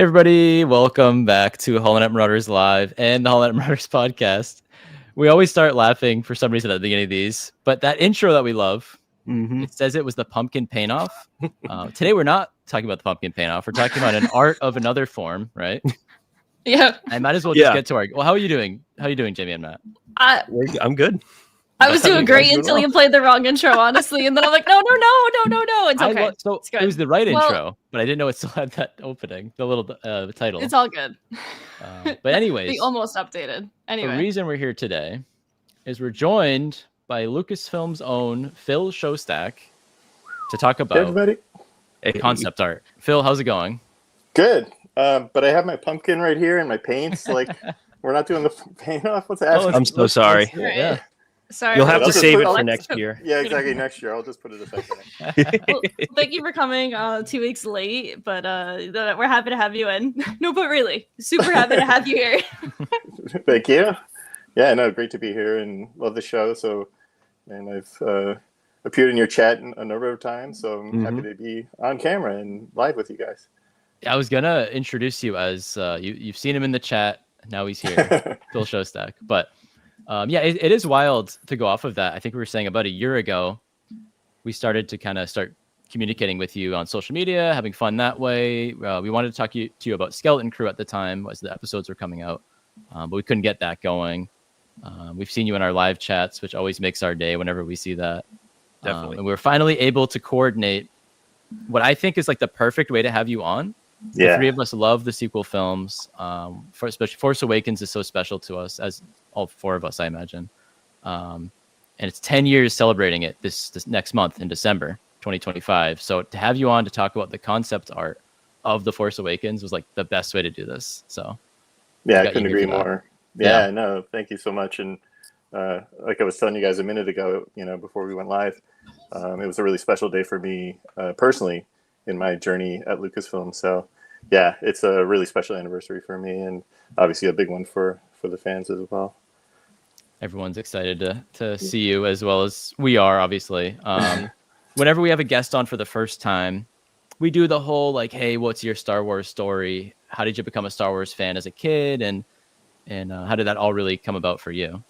everybody, welcome back to HoloNet Marauders Live and the HoloNet Marauders podcast. We always start laughing for some reason at the beginning of these, but that intro that we love, it says it was the pumpkin paint-off. Today we're not talking about the pumpkin paint-off. We're talking about an art of another form, right? Yeah. I might as well just get to our... Well, how are you doing? How are you doing, Jamie and Matt? I'm good. I was doing great until you played the wrong intro, honestly. And then I'm like, no. It's okay. It's good. It was the right intro, but I didn't know it still had that opening, the little title. It's all good. But anyways. We almost updated. Anyway. The reason we're here today is we're joined by Lucasfilm's own Phil Szostak to talk about concept art. Phil, how's it going? Good. But I have my pumpkin right here and my paints. Like, we're not doing the paint off. What's happening? I'm so sorry. Yeah. Sorry. You'll have to save it for next year. Yeah, exactly. Next year. I'll just put it aside. Well, thank you for coming 2 weeks late, but we're happy to have you in. No, but really, super happy to have you here. Thank you. Yeah, no, great to be here and love the show. So, and I've appeared in your chat a number of times, so I'm happy to be on camera and live with you guys. I was gonna introduce you as you've seen him in the chat. Now he's here, Phil Szostak. But it is wild to go off of that. I think we were saying about a year ago, we started to start communicating with you on social media, having fun that way. We wanted to talk to you about Skeleton Crew at the time as the episodes were coming out, but we couldn't get that going. We've seen you in our live chats, which always makes our day whenever we see that. Definitely. And we were finally able to coordinate what I think is like the perfect way to have you on. Yeah. The three of us love the sequel films. Especially Force Awakens is so special to us, as all four of us, I imagine. And it's 10 years celebrating it this next month in December 2025. So to have you on to talk about the concept art of the Force Awakens was like the best way to do this. So yeah, I couldn't agree more. Yeah, no, thank you so much. And like I was telling you guys a minute ago, before we went live, it was a really special day for me personally in my journey at Lucasfilm. So yeah, it's a really special anniversary for me, and obviously a big one for the fans as well. Everyone's excited to see you as well as we are, obviously. Whenever we have a guest on for the first time, we do the whole like, hey, what's your Star Wars story? How did you become a Star Wars fan as a kid? And how did that all really come about for you?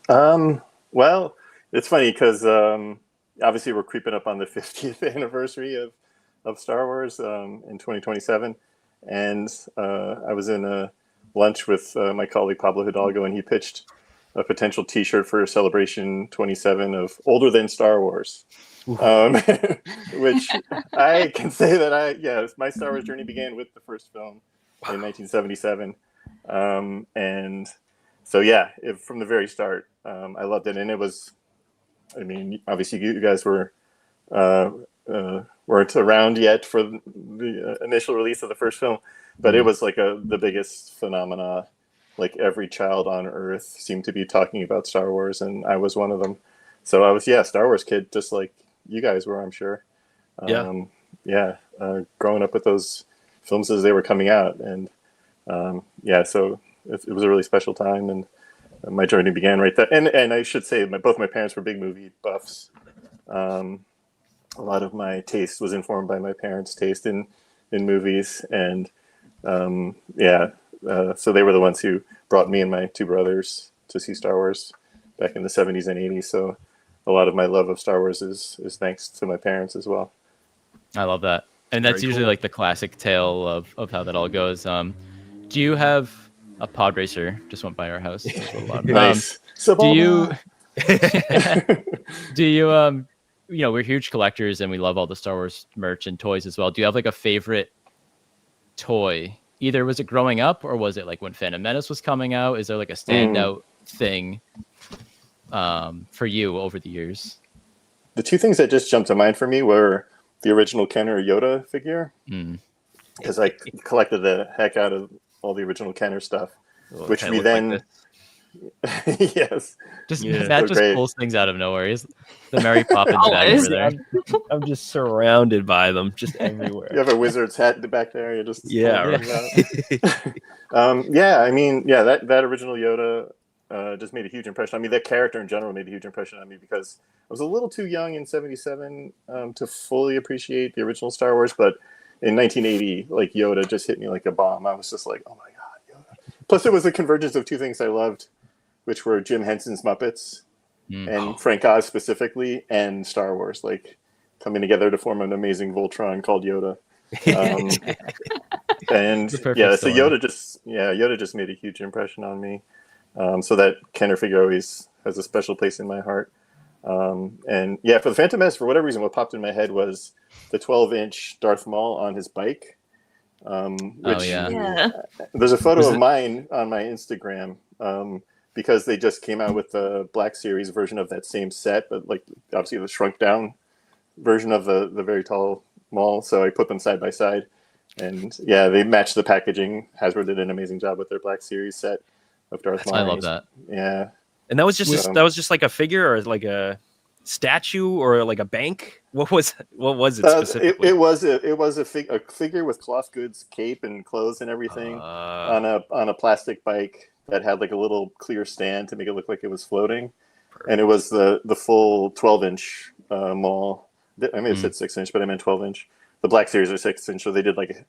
Well, it's funny because obviously we're creeping up on the 50th anniversary of Star Wars in 2027. And I was in a lunch with my colleague Pablo Hidalgo, and he pitched a potential T-shirt for Celebration 27 of Older Than Star Wars. Which I can say that my Star Wars journey began with the first film in 1977. And so, from the very start, I loved it. And it was, obviously you guys weren't around yet for the initial release of the first film, but it was like the biggest phenomena. Like every child on Earth seemed to be talking about Star Wars, and I was one of them. So I was, Star Wars kid, just like you guys were, I'm sure. Growing up with those films as they were coming out, and so it was a really special time, and my journey began right there. And I should say, both my parents were big movie buffs. A lot of my taste was informed by my parents' taste in movies, and so they were the ones who brought me and my two brothers to see Star Wars back in the 70s and 80s. So a lot of my love of Star Wars is thanks to my parents as well. I love that. And that's usually like the classic tale of how that all goes. Do you have a pod racer? Just went by our house. Nice. Do you we're huge collectors and we love all the Star Wars merch and toys as well. Do you have like a favorite toy? Either was it growing up or was it like when Phantom Menace was coming out? Is there like a standout thing for you over the years? The two things that just jumped to mind for me were the original Kenner Yoda figure, because I collected the heck out of all the original Kenner stuff, which we then... Like yes. That just pulls things out of nowhere. He's the Mary Poppins bag over there. I'm just surrounded by them, just everywhere. You have a wizard's hat back there. You just right. That original Yoda just made a huge impression. I mean, that character in general made a huge impression on me because I was a little too young in '77 to fully appreciate the original Star Wars, but in 1980, like Yoda just hit me like a bomb. I was just like, oh my god, Yoda. Plus, it was a convergence of two things I loved, which were Jim Henson's Muppets and Frank Oz specifically, and Star Wars, like coming together to form an amazing Voltron called Yoda. And yeah, so Yoda just made a huge impression on me. So that Kenner figure always has a special place in my heart. And yeah, for the Phantom Menace, for whatever reason, what popped in my head was the 12-inch Darth Maul on his bike. Which there's a photo of mine on my Instagram, because they just came out with the Black Series version of that same set, but like obviously the shrunk down version of the very tall Maul. So I put them side by side, and yeah, they matched the packaging. Hasbro did an amazing job with their Black Series set of Darth Maul. I love that. Yeah. And that was just like a figure, or like a statue, or like a bank. What was it specifically? It was a figure with cloth goods, cape, and clothes and everything on a plastic bike that had like a little clear stand to make it look like it was floating. Perfect. And it was the full 12-inch Maul. I may have said 6-inch, but I meant 12-inch. The Black Series are 6-inch, so they did like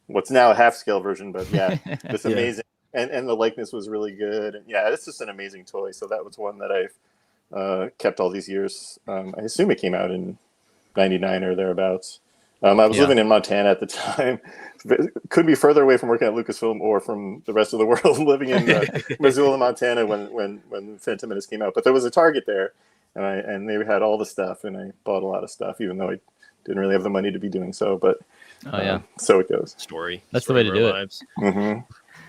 what's now a half-scale version. But yeah, it's amazing, and the likeness was really good. And yeah, it's just an amazing toy. So that was one that I've kept all these years. I assume it came out in '99 or thereabouts. I was living in Montana at the time. Couldn't be further away from working at Lucasfilm or from the rest of the world, living in Missoula, Montana when Phantom Menace came out. But there was a Target there, and they had all the stuff, and I bought a lot of stuff, even though I didn't really have the money to be doing so. But so it goes. That's the way to do it. Mm-hmm.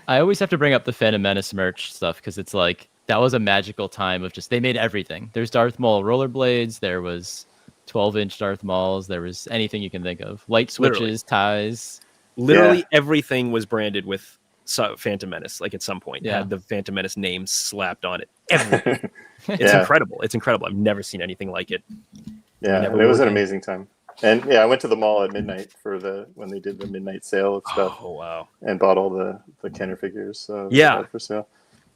I always have to bring up the Phantom Menace merch stuff because it's like that was a magical time of just they made everything. There's Darth Maul rollerblades. There was 12-inch Darth Mauls. There was anything you can think of. Light switches, ties. Literally everything was branded with Phantom Menace. Like at some point, had the Phantom Menace name slapped on it. Everything. It's incredible. It's incredible. I've never seen anything like it. Yeah, and it was an amazing time. And yeah, I went to the mall at midnight when they did the midnight sale of stuff. Oh wow! And bought all the Kenner figures. For sale,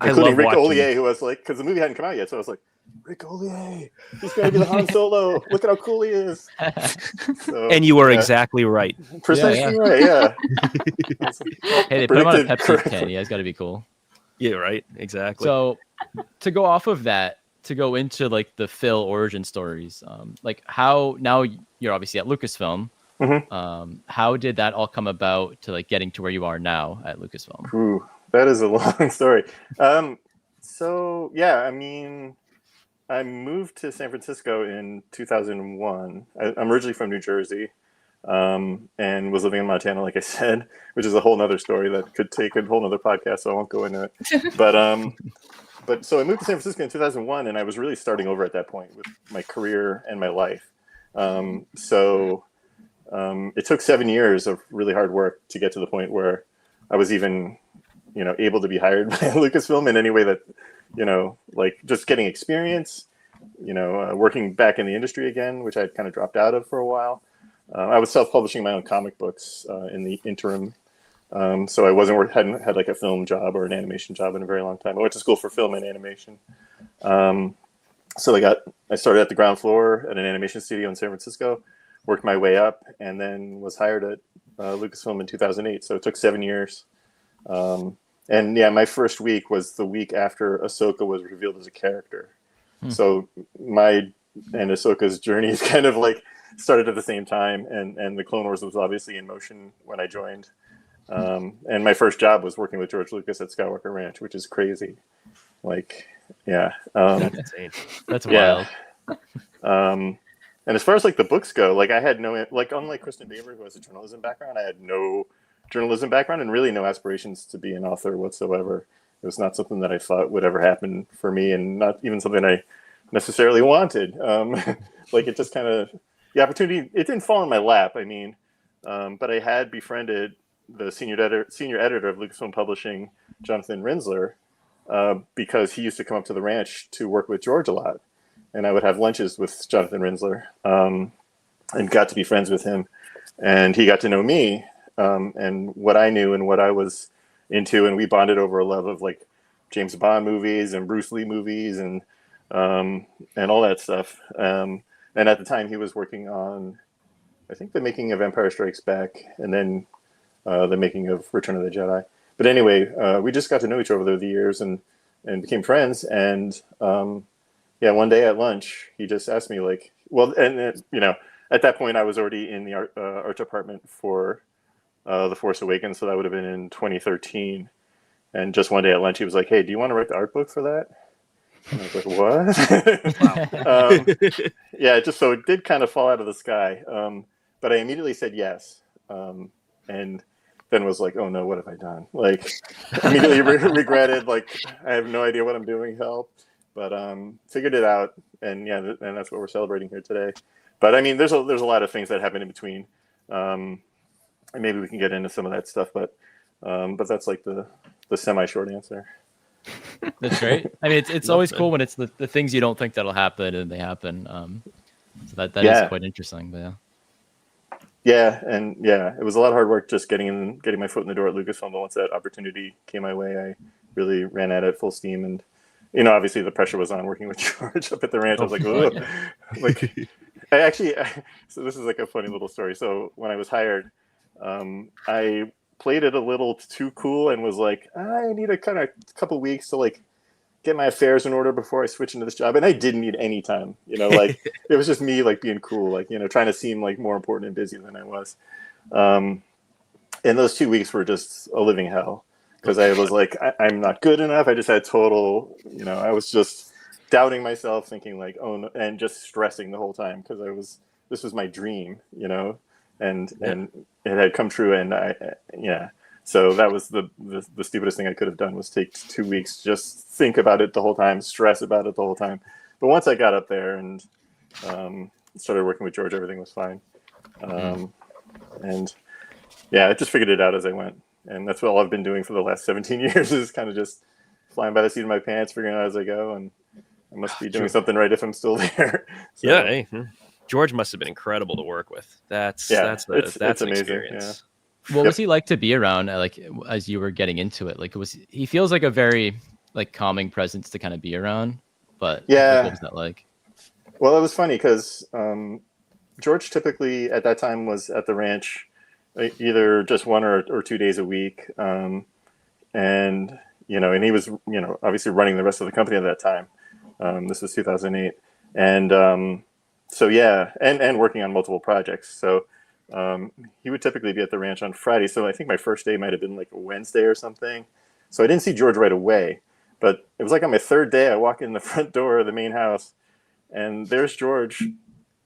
I including love Rick watching... Ollier, who was like, because the movie hadn't come out yet, so I was like, Rick Ollier, he's gonna be the Han Solo. Look at how cool he is. So, and you were exactly right. Precisely right. Yeah. Hey, they put him on a Pepsi can. You guys got to be cool. Yeah, right. Exactly. So, to go off of that, to go into like the Phil origin stories, like how now you're obviously at Lucasfilm. Mm-hmm. How did that all come about to like getting to where you are now at Lucasfilm? Ooh, that is a long story. So yeah, I mean, I moved to San Francisco in 2001. I'm originally from New Jersey, and was living in Montana, like I said, which is a whole nother story that could take a whole nother podcast, so I won't go into it. But so I moved to San Francisco in 2001, and I was really starting over at that point with my career and my life. So it took 7 years of really hard work to get to the point where I was even, able to be hired by Lucasfilm in any way that, like just getting experience, working back in the industry again, which I'd kind of dropped out of for a while. I was self-publishing my own comic books in the interim. So I hadn't had like a film job or an animation job in a very long time. I went to school for film and animation. So I started at the ground floor at an animation studio in San Francisco, worked my way up, and then was hired at Lucasfilm in 2008. So it took 7 years. And yeah, my first week was the week after Ahsoka was revealed as a character. So my and Ahsoka's journey is kind of like started at the same time, and the Clone Wars was obviously in motion when I joined. And my first job was working with George Lucas at Skywalker Ranch, which is crazy. Like, yeah. That's insane. That's wild. And as far as like the books go, like I had no, like unlike Kristen Baver, who has a journalism background, I had no journalism background and really no aspirations to be an author whatsoever. It was not something that I thought would ever happen for me, and not even something I necessarily wanted. Like it just kind of, the opportunity, it didn't fall in my lap. I mean, but I had befriended the senior editor of Lucasfilm Publishing, Jonathan Rinsler, because he used to come up to the ranch to work with George a lot. And I would have lunches with Jonathan Rinsler, and got to be friends with him. And he got to know me, and what I knew and what I was into. And we bonded over a love of like James Bond movies and Bruce Lee movies and all that stuff. And at the time he was working on I think the making of Empire Strikes Back, and then the making of Return of the Jedi. But anyway, we just got to know each other over the years and became friends. And yeah, one day at lunch, he just asked me like, well, and you know, at that point I was already in the art department for The Force Awakens, so that would have been in 2013. And just one day at lunch, he was like, "Hey, do you want to write the art book for that?" And I was like, "What?" Yeah, just so it did kind of fall out of the sky. But I immediately said yes, and then was like, "Oh no, what have I done?" Like, immediately regretted. Like, I have no idea what I'm doing. Help! But figured it out, and yeah, and that's what we're celebrating here today. But I mean, there's a lot of things that happen in between, and maybe we can get into some of that stuff. But that's like the semi-short answer. That's great. I mean, it's always cool when it's the things you don't think that'll happen and they happen. So that is quite interesting. But yeah. Yeah, and yeah, it was a lot of hard work just getting my foot in the door at Lucasfilm. But once that opportunity came my way, I really ran at it full steam. And you know, obviously the pressure was on working with George up at the ranch. I was like, oh, like I actually. So this is like a funny little story. So when I was hired, I played it a little too cool and was like, I need a couple weeks to like get my affairs in order before I switch into this job. And I didn't need any time, you know, like it was just me like being cool, like, you know, trying to seem like more important and busy than I was. And those 2 weeks were just a living hell because I was like, I'm not good enough. I just had total, you know, I was just doubting myself, thinking like, oh no, and just stressing the whole time because this was my dream, you know, and it had come true. And so that was the stupidest thing I could have done was take 2 weeks, just think about it the whole time, stress about it the whole time. But once I got up there and started working with George, everything was fine. And yeah, I just figured it out as I went. And that's what all I've been doing for the last 17 years is kind of just flying by the seat of my pants, figuring it out as I go. And I must be doing something right if I'm still there. So, yeah. Hey, George must have been incredible to work with. That's an amazing. Experience. Yeah. What was he like to be around? Like as you were getting into it, like he feels like a very like calming presence to kind of be around. But yeah, like, what was that like? Well, it was funny because George typically at that time was at the ranch either just 1 or 2 days a week, and you know, and he was, you know, obviously running the rest of the company at that time. This was 2008, and so yeah, and working on multiple projects. So he would typically be at the ranch on Friday. So I think my first day might have been like a Wednesday or something. So I didn't see George right away, but it was like on my third day, I walk in the front door of the main house and there's George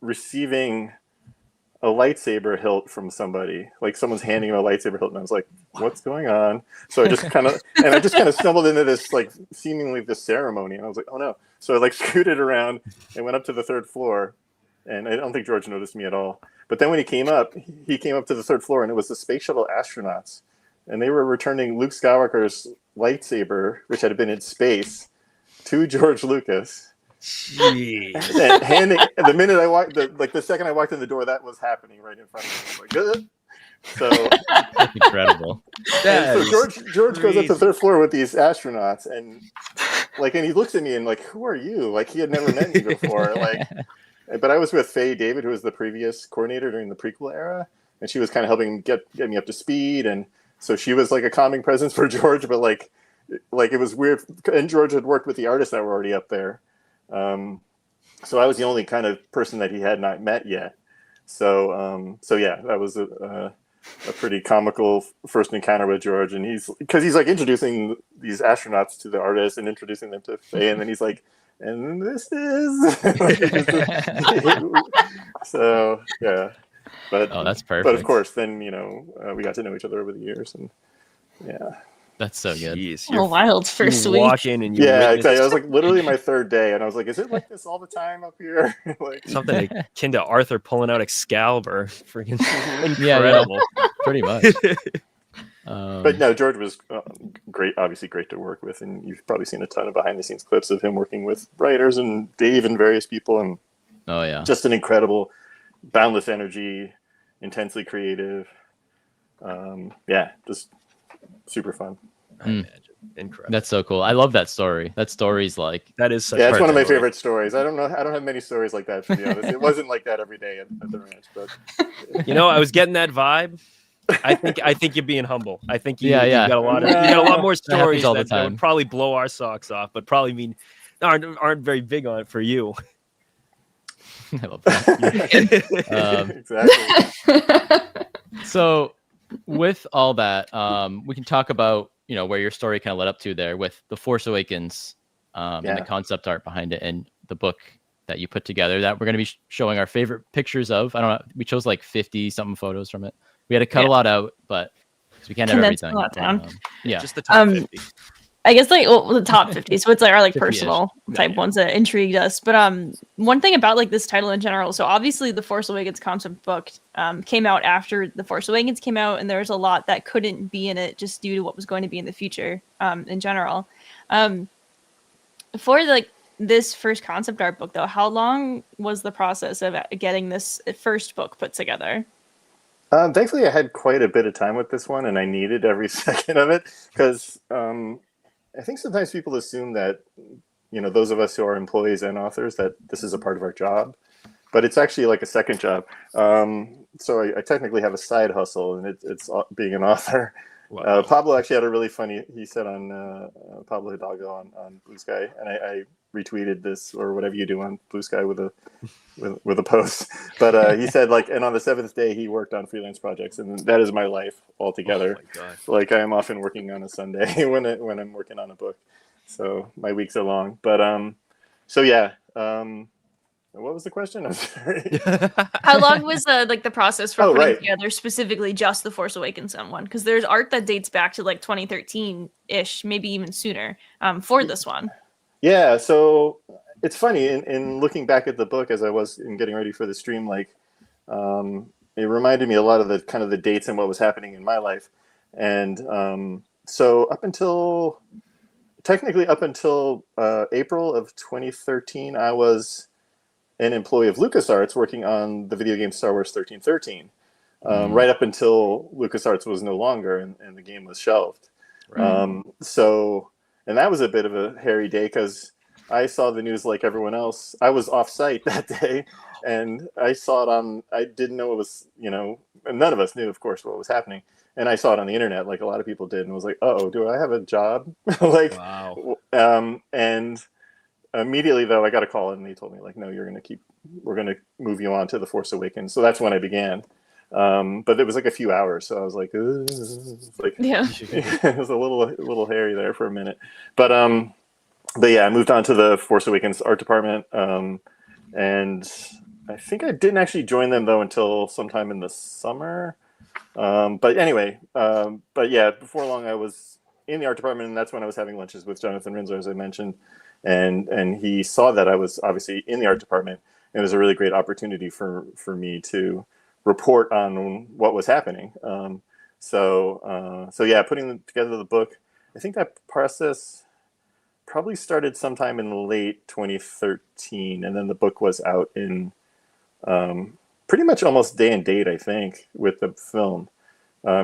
receiving a lightsaber hilt from somebody, like someone's handing him a lightsaber hilt. And I was like, what's going on? So I just kind of stumbled into this, like seemingly this ceremony. And I was like, oh no. So I like scooted around and went up to the third floor. And I don't think George noticed me at all. But then when he came up to the third floor and it was the space shuttle astronauts. And they were returning Luke Skywalker's lightsaber, which had been in space, to George Lucas. Jeez. And the minute I walked, the second I walked in the door, that was happening right in front of me. I was like, good. So that's incredible. So George goes up to the third floor with these astronauts, and he looks at me and like, who are you? Like he had never met me before. Like, but I was with Faye David, who was the previous coordinator during the prequel era, and she was kind of helping get me up to speed, and so she was like a calming presence for George, but like it was weird. And George had worked with the artists that were already up there. So I was the only kind of person that he had not met yet. So yeah, that was a pretty comical first encounter with George. And he's like introducing these astronauts to the artists and introducing them to Faye. And then he's like, and this is, so yeah, but that's perfect. But of course, then, you know, we got to know each other over the years and yeah. That's so good. Jeez, wild first week. Walk in and you exactly. I was like literally my third day, and I was like, "Is it like this all the time up here?" Like something akin to Arthur pulling out Excalibur. Freaking incredible. Yeah, pretty much. But no, George was great. Obviously, great to work with, and you've probably seen a ton of behind-the-scenes clips of him working with writers and Dave and various people, and just an incredible, boundless energy, intensely creative. Just super fun. Incredible. That's so cool. I love that story. That story's like That is such Yeah, it's one of my story. favorite stories. I don't have many stories like that, to be honest. It wasn't like that every day at the ranch, but I was getting that vibe. I think you're being humble. I think you Yeah. got a lot more stories all the that time. would probably blow our socks off, but probably aren't very big on it for you. I love that. exactly. So with all that, we can talk about where your story kind of led up to there with the Force Awakens, and the concept art behind it, and the book that you put together that we're going to be showing our favorite pictures of. I don't know. We chose like 50 something photos from it. We had to cut a lot out, but we can't have Condense everything. a lot down. Yeah, Just the top 50. I guess the top 50. So it's like our 50-ish. personal type ones that intrigued us. But one thing about like this title in general. So obviously the Force Awakens concept book came out after the Force Awakens came out, and there's a lot that couldn't be in it just due to what was going to be in the future in general. For like this first concept art book though, how long was the process of getting this first book put together? Thankfully, I had quite a bit of time with this one, and I needed every second of it because I think sometimes people assume that, those of us who are employees and authors, that this is a part of our job, but it's actually like a second job. So I technically have a side hustle, and it's being an author. Wow. Pablo actually had a really funny, he said on Pablo Hidalgo on Blue Sky, and I retweeted this or whatever you do on Blue Sky with a post, but he said and on the 7th day he worked on freelance projects, and that is my life altogether. Oh my God. Like I am often working on a Sunday when I'm working on a book, so my weeks are long. But what was the question? I'm sorry. How long was the process for putting right. together specifically just the Force Awakens one? Because there's art that dates back to like 2013-ish, maybe even sooner, for this one. Yeah, so it's funny in looking back at the book as I was in getting ready for the stream, it reminded me a lot of the kind of the dates and what was happening in my life. And so up until April of 2013, I was an employee of LucasArts working on the video game Star Wars 1313, right up until LucasArts was no longer and the game was shelved. Right. And that was a bit of a hairy day because I saw the news like everyone else. I was off site that day, and I saw it I didn't know it was, and none of us knew, of course, what was happening. And I saw it on the internet like a lot of people did, and was like, "Uh-oh, do I have a job?" Wow. And immediately though, I got a call and they told me like, "No, we're going to move you on to the Force Awakens." So that's when I began. But it was like a few hours, so I was like, it was a little hairy there for a minute. But yeah, I moved on to the Force Awakens art department, and I think I didn't actually join them though until sometime in the summer. But anyway, but yeah, before long I was in the art department, and that's when I was having lunches with Jonathan Rinzler, as I mentioned, and he saw that I was obviously in the art department, and it was a really great opportunity for me to report on what was happening. So yeah, putting together the book, I think that process probably started sometime in late 2013, and then the book was out in pretty much almost day and date, I think, with the film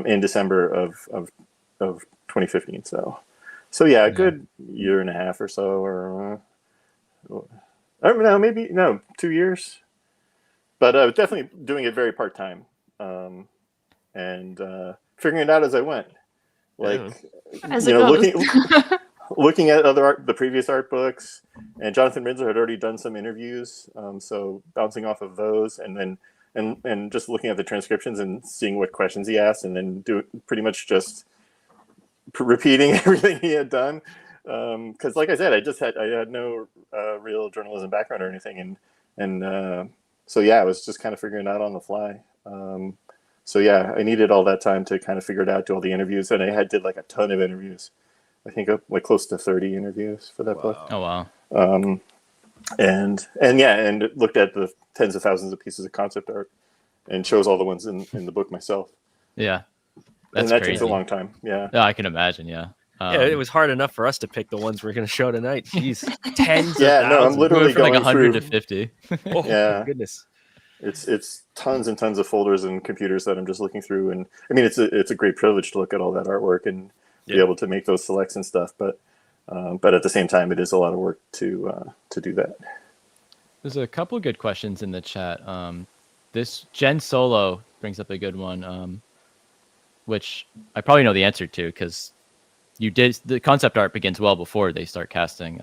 in December of 2015. So yeah, a good year and a half or so, or I don't know, maybe 2 years. But definitely doing it very part-time, and figuring it out as I went. Looking at the previous art books, and Jonathan Rinzler had already done some interviews, so bouncing off of those, and then and just looking at the transcriptions and seeing what questions he asked, and then pretty much just repeating everything he had done. Because like I said, I had no real journalism background or anything, and so yeah, I was just kind of figuring it out on the fly. So yeah, I needed all that time to kind of figure it out, do all the interviews, and I did like a ton of interviews. I think like close to 30 interviews for that book. Oh wow. And looked at the tens of thousands of pieces of concept art, and chose all the ones in the book myself. Yeah, and that takes a long time. Yeah. Yeah, I can imagine. Yeah. Yeah, it was hard enough for us to pick the ones we're going to show tonight. Jeez, tens of thousands. No, I'm literally from going like 100 through, to 50. Oh, yeah, goodness. It's tons and tons of folders and computers that I'm just looking through, and I mean it's a great privilege to look at all that artwork and be able to make those selects and stuff. But at the same time, it is a lot of work to do that. There's a couple of good questions in the chat. This Jen Solo brings up a good one, which I probably know the answer to, because the concept art begins well before they start casting.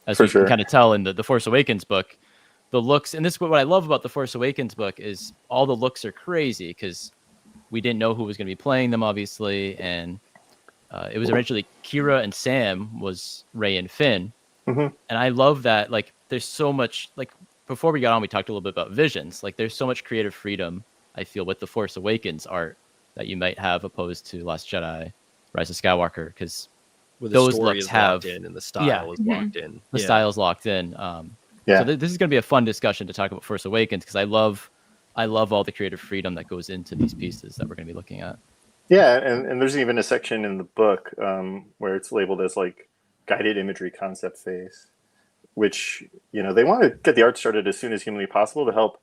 As we can kind of tell in the Force Awakens book, the looks, and this is what I love about the Force Awakens book, is all the looks are crazy because we didn't know who was going to be playing them, obviously, and it was originally Kira and Sam was Rey and Finn. And I love that, like, there's so much, like, before we got on, we talked a little bit about visions. Like, there's so much creative freedom, I feel, with the Force Awakens art that you might have opposed to Last Jedi, Rise of Skywalker, because those looks have in and the style is locked in. The style is locked in. So this is going to be a fun discussion to talk about Force Awakens, because I love all the creative freedom that goes into these pieces that we're going to be looking at. Yeah, and there's even a section in the book where it's labeled as like guided imagery concept phase, which, you know, they want to get the art started as soon as humanly possible to help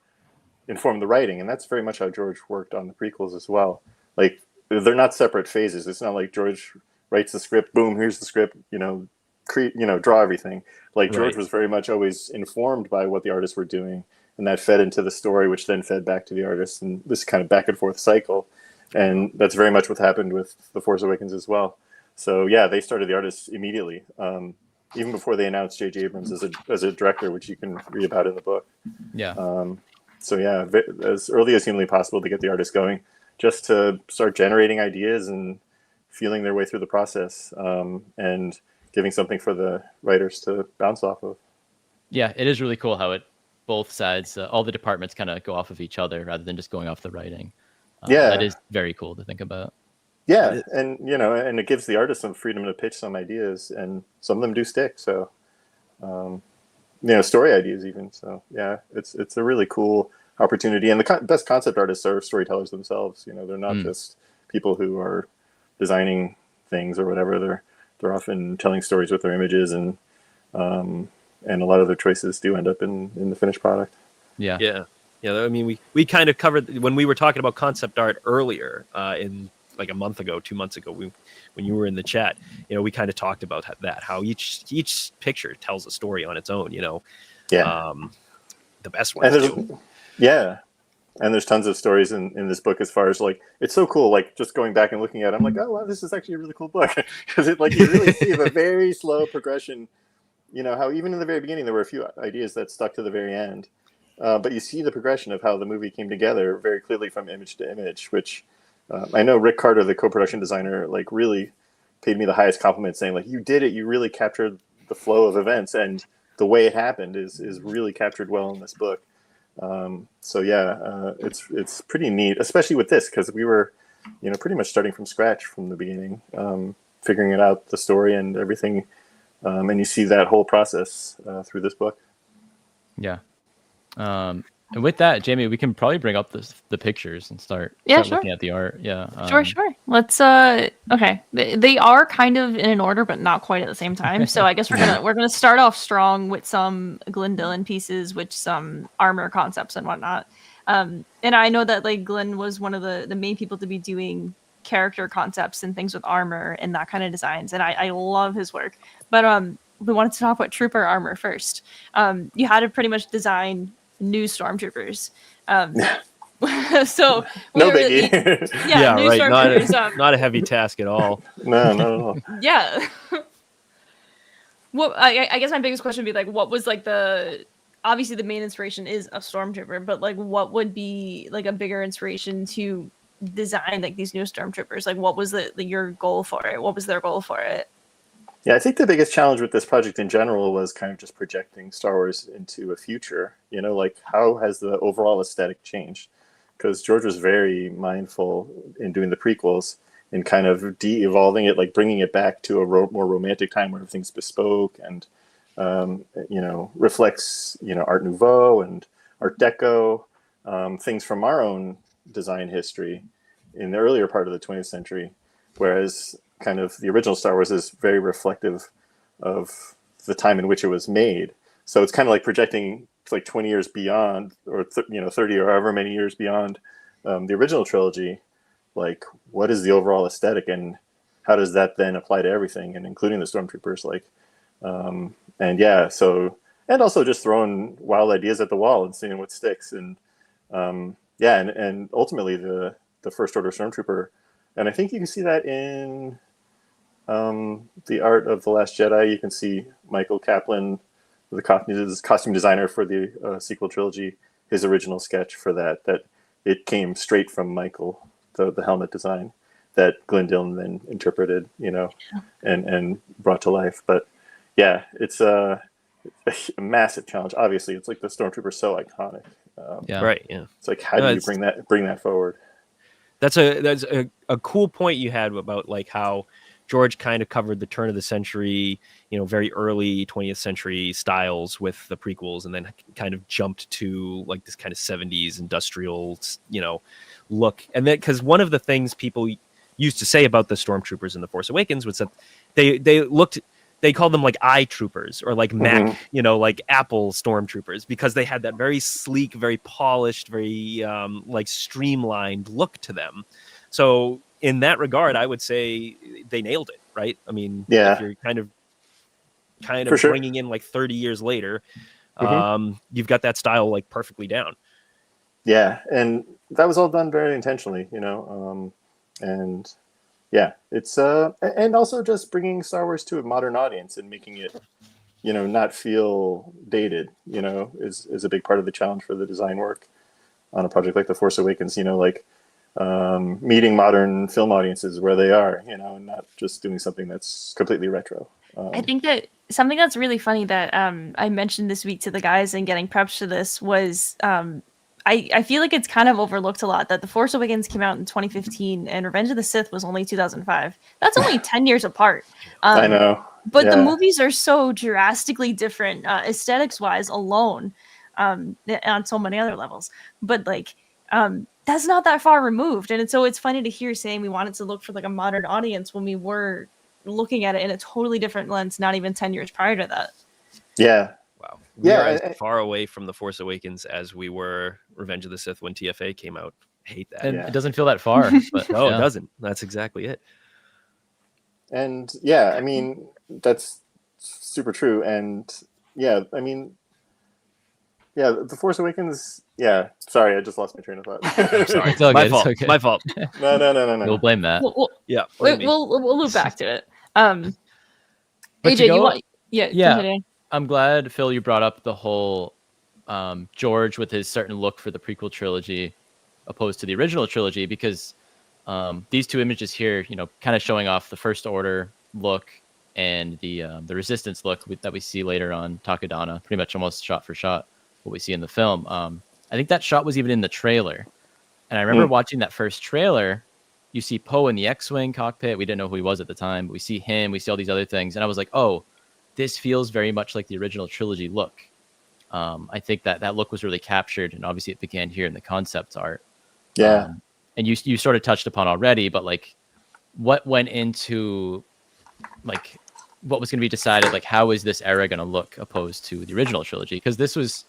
inform the writing, and that's very much how George worked on the prequels as well. Like, they're not separate phases. It's not like George writes the script, boom, here's the script, draw everything. Like, George was very much always informed by what the artists were doing, and that fed into the story, which then fed back to the artists, and this kind of back and forth cycle. And that's very much what happened with The Force Awakens as well. So yeah, they started the artists immediately, even before they announced J.J. Abrams as a director, which you can read about in the book. Yeah. So yeah, as early as humanly possible to get the artists going, just to start generating ideas and feeling their way through the process, and giving something for the writers to bounce off of. Yeah, it is really cool how both sides, all the departments kind of go off of each other rather than just going off the writing. That is very cool to think about. Yeah, and and it gives the artist some freedom to pitch some ideas, and some of them do stick. So, story ideas even. So yeah, it's a really cool opportunity, and the best concept artists are storytellers themselves. They're not just people who are designing things or whatever. They're often telling stories with their images, and a lot of their choices do end up in the finished product. Yeah. I mean, we kind of covered when we were talking about concept art earlier in like a month ago, 2 months ago, when you were in the chat. We kind of talked about that, how each picture tells a story on its own. The best ones do. Yeah, and there's tons of stories in this book as far as, like, it's so cool. Like, just going back and looking at it, I'm like, oh wow, this is actually a really cool book, because you really see the very slow progression. How even in the very beginning there were a few ideas that stuck to the very end. But you see the progression of how the movie came together very clearly from image to image, which I know Rick Carter, the co-production designer, like, really paid me the highest compliment, saying, like, you did it. You really captured the flow of events, and the way it happened is really captured well in this book. So yeah, it's pretty neat, especially with this, because we were, pretty much starting from scratch from the beginning, figuring it out, the story and everything. And you see that whole process through this book. Yeah. And with that, Jamie, we can probably bring up the pictures and start looking at the art. Yeah. Sure. Let's okay. They are kind of in an order, but not quite at the same time. So I guess we're gonna start off strong with some Glenn Dillon pieces, which some armor concepts and whatnot. And I know that, like, Glenn was one of the main people to be doing character concepts and things with armor and that kind of designs, and I love his work. But we wanted to talk about trooper armor first. You had to pretty much design new stormtroopers. So no biggie. New stormtroopers. Not a heavy task at all. No, not at all. Yeah. Well, I guess my biggest question would be, like, what was, like, obviously the main inspiration is a stormtrooper, but, like, what would be, like, a bigger inspiration to design, like, these new stormtroopers? Like, what was your goal for it? What was their goal for it? Yeah, I think the biggest challenge with this project in general was kind of just projecting Star Wars into a future. Like, how has the overall aesthetic changed? Because George was very mindful in doing the prequels and kind of de-evolving it, like bringing it back to a more romantic time where everything's bespoke and, reflects, Art Nouveau and Art Deco, things from our own design history in the earlier part of the 20th century. Whereas kind of the original Star Wars is very reflective of the time in which it was made. So it's kind of like projecting like 20 years beyond, or 30 or however many years beyond the original trilogy. Like, what is the overall aesthetic? And how does that then apply to everything, and including the stormtroopers? Like, and yeah, so, and also just throwing wild ideas at the wall and seeing what sticks. And yeah, and ultimately the First Order stormtrooper, and I think you can see that in the Art of the Last Jedi. You can see Michael Kaplan, the costume designer for the sequel trilogy, his original sketch for that it came straight from Michael, the helmet design that Glenn Dillon then interpreted, and brought to life. But yeah, it's a massive challenge. Obviously, it's like the stormtrooper so iconic. Right. Yeah. It's like, how do you bring that forward? That's a cool point you had about like how George kind of covered the turn of the century, very early 20th century styles with the prequels, and then kind of jumped to like this kind of 70s industrial, look. And then, because one of the things people used to say about the stormtroopers in The Force Awakens was that they called them like eye troopers, or like Mac, like Apple stormtroopers, because they had that very sleek, very polished, very like streamlined look to them. So in that regard, I would say they nailed it, right? I mean, if you're kind of bringing in like 30 years later, you've got that style like perfectly down. Yeah, and that was all done very intentionally, and yeah, it's and also just bringing Star Wars to a modern audience and making it, not feel dated, is a big part of the challenge for the design work on a project like The Force Awakens. Like meeting modern film audiences where they are, and not just doing something that's completely retro. I think that something that's really funny that I mentioned this week to the guys and getting prepped for this was I feel like it's kind of overlooked a lot that The Force Awakens came out in 2015 and Revenge of the Sith was only 2005. That's only 10 years apart. I know. But the movies are so drastically different aesthetics-wise alone on so many other levels. But like that's not that far removed. And it's funny to hear saying we wanted to look for like a modern audience when we were looking at it in a totally different lens, not even 10 years prior to that. Yeah. Wow. We are as far away from The Force Awakens as we were Revenge of the Sith when TFA came out. I hate that. And it doesn't feel that far. But no, it doesn't. That's exactly it. And yeah, I mean, that's super true. And yeah, I mean, yeah, The Force Awakens. Yeah, sorry, I just lost my train of thought. Sorry, It's all my good, fault. it's okay. My fault. No. We'll blame that. Yeah, We'll loop back to it. But AJ, you want? Yeah. Go ahead, Aaron. I'm glad, Phil, you brought up the whole George with his certain look for the prequel trilogy opposed to the original trilogy, because these two images here, kind of showing off the First Order look and the Resistance look that we see later on Takodana, pretty much almost shot for shot what we see in the film. I think that shot was even in the trailer. And I remember watching that first trailer. You see Poe in the X-Wing cockpit. We didn't know who he was at the time, but we see him. We see all these other things. And I was like, oh, this feels very much like the original trilogy look. I think that look was really captured. And obviously it began here in the concept art. Yeah. And you sort of touched upon already, but like what went into like what was going to be decided? Like, how is this era going to look opposed to the original trilogy? Because this was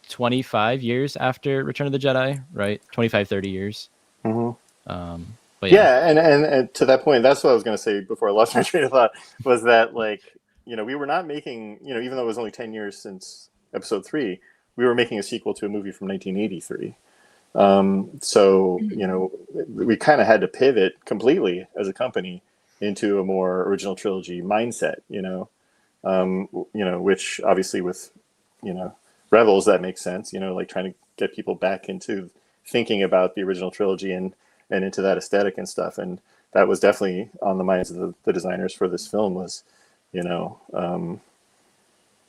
25 years after Return of the Jedi, right? 25, 30 years. But yeah, and to that point, that's what I was going to say before I lost my train of thought, was that like, we were not making, even though it was only 10 years since Episode 3, we were making a sequel to a movie from 1983. So, we kind of had to pivot completely as a company into a more original trilogy mindset, which obviously with, Rebels, that makes sense, like trying to get people back into thinking about the original trilogy and into that aesthetic and stuff. And that was definitely on the minds of the designers for this film was,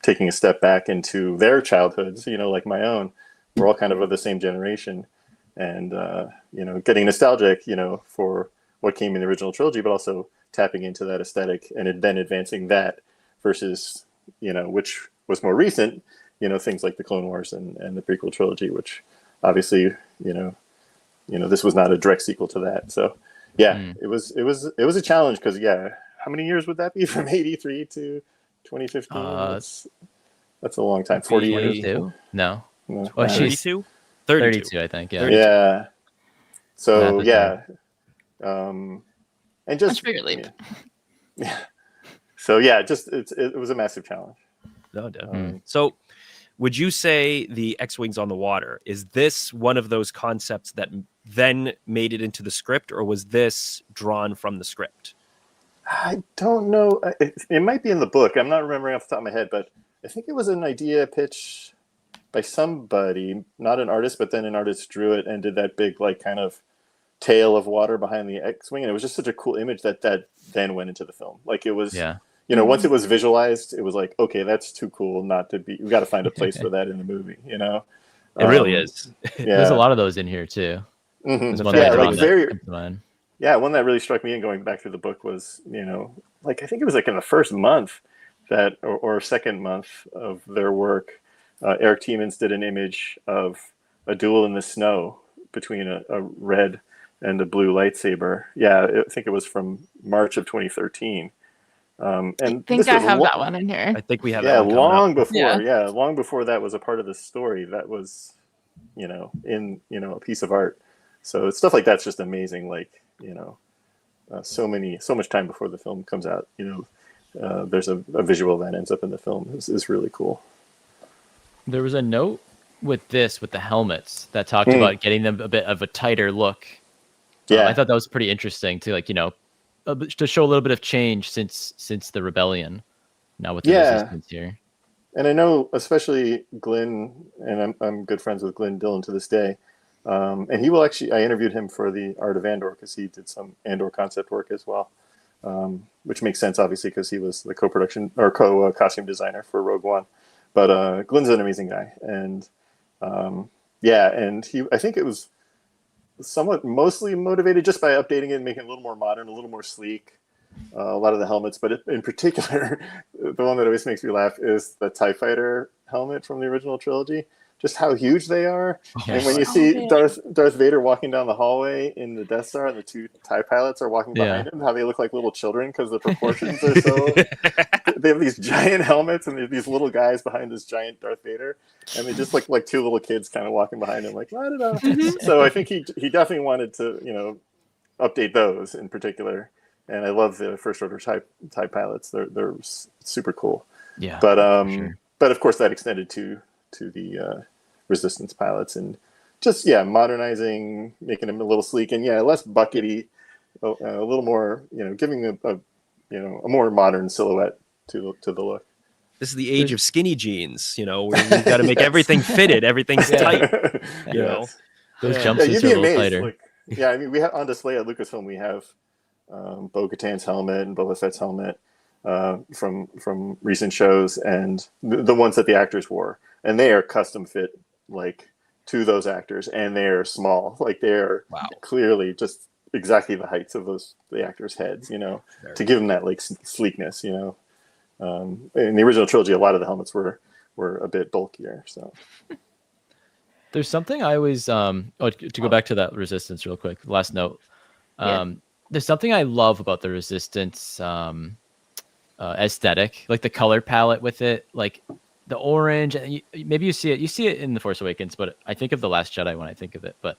taking a step back into their childhoods, like my own. We're all kind of the same generation and, getting nostalgic, for what came in the original trilogy, but also tapping into that aesthetic and then advancing that versus, which was more recent, things like the Clone Wars and the prequel trilogy, which obviously, this was not a direct sequel to that. So yeah, it was a challenge because how many years would that be from 83 to 2015? That's a long time. 40 years. No. Well, she's 32? 32, I think. Yeah. 32. Yeah. So yeah. And and just Much bigger leap. Yeah. So yeah, it was a massive challenge. No, definitely. So, would you say the X-Wings on the water, is this one of those concepts that then made it into the script, or was this drawn from the script? I don't know. It might be in the book. I'm not remembering off the top of my head, but I think it was an idea pitch by somebody, not an artist, but then an artist drew it and did that big, like, kind of tail of water behind the X-Wing. And it was just such a cool image that then went into the film. Like, it was, once it was visualized, it was like, okay, that's too cool not to be, we got to find a place for that in the movie, It really is. There's a lot of those in here too. Mm-hmm. One one that really struck me in going back through the book was, like, I think it was like in the first month or second month of their work, Eric Tiemens did an image of a duel in the snow between a red and a blue lightsaber. Yeah, I think it was from March of 2013. And I think I have that one in here. I think we have that one long before. Yeah, long before that was a part of the story. That was, in a piece of art. So stuff like that's just amazing. Like, so much time before the film comes out. There's a visual that ends up in the film. Is really cool. There was a note with the helmets that talked about getting them a bit of a tighter look. Yeah, I thought that was pretty interesting to, like, to show a little bit of change since the rebellion. Now with the resistance here. And I know, especially Glenn, and I'm good friends with Glenn Dillon to this day. And he will actually, I interviewed him for the Art of Andor because he did some Andor concept work as well, which makes sense, obviously, because he was the co-production or costume designer for Rogue One. But Glenn's an amazing guy. And and I think it was somewhat mostly motivated just by updating it and making it a little more modern, a little more sleek. A lot of the helmets, but in particular, the one that always makes me laugh is the TIE Fighter helmet from the original trilogy. Just how huge they are. And when you see Darth Vader walking down the hallway in the Death Star and the two TIE pilots are walking behind him, how they look like little children because the proportions are so... They have these giant helmets and these little guys behind this giant Darth Vader. And they just look like two little kids kind of walking behind him like, I don't know. So I think he definitely wanted to, update those in particular. And I love the First Order TIE pilots. They're super cool. Yeah. But but of course that extended to the Resistance pilots and just modernizing, making them a little sleek and less buckety, a little more giving a more modern silhouette to the look. This is the age of skinny jeans. We've got to make everything fitted, everything's tight. Those jumpsuits are a little tighter. Like, I mean, we have on display at Lucasfilm. We have Bo-Katan's helmet and Boba Fett's helmet from recent shows, and the ones that the actors wore, and they are custom fit like to those actors, and they're small, like they're clearly just exactly the heights of the actors' heads, to give them that like sleekness, in the original trilogy, a lot of the helmets were a bit bulkier. So there's something I was to go back to that Resistance real quick. Last note. There's something I love about the Resistance aesthetic, like the color palette with it, like the orange. And maybe you see it in The Force Awakens, but I think of The Last Jedi when I think of it. But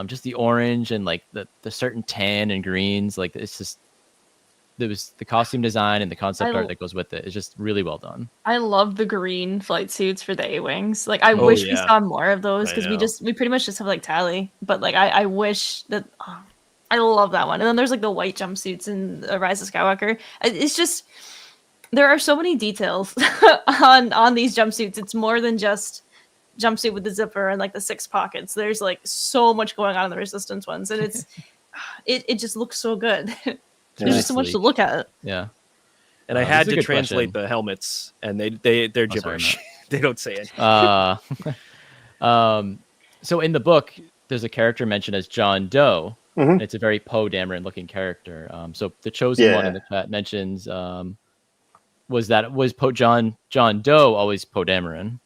just the orange and like the certain tan and greens, like it's just there was the costume design and the concept art that goes with it. It's just really well done. I love the green flight suits for the A-Wings. Like I wish we saw more of those because we pretty much just have like Tally. But like I wish that. I love that one. And then there's like the white jumpsuits in Rise of Skywalker. It's just, there are so many details on these jumpsuits. It's more than just jumpsuit with the zipper and like the 6 pockets. There's like so much going on in the Resistance ones. And it just looks so good. There's just so much to look at. Yeah. And I had to translate the helmets, and they're gibberish. They don't say it. So in the book, there's a character mentioned as John Doe. Mm-hmm. It's a very Poe Dameron looking character. So the chosen one in the chat mentions was John Doe always Poe Dameron?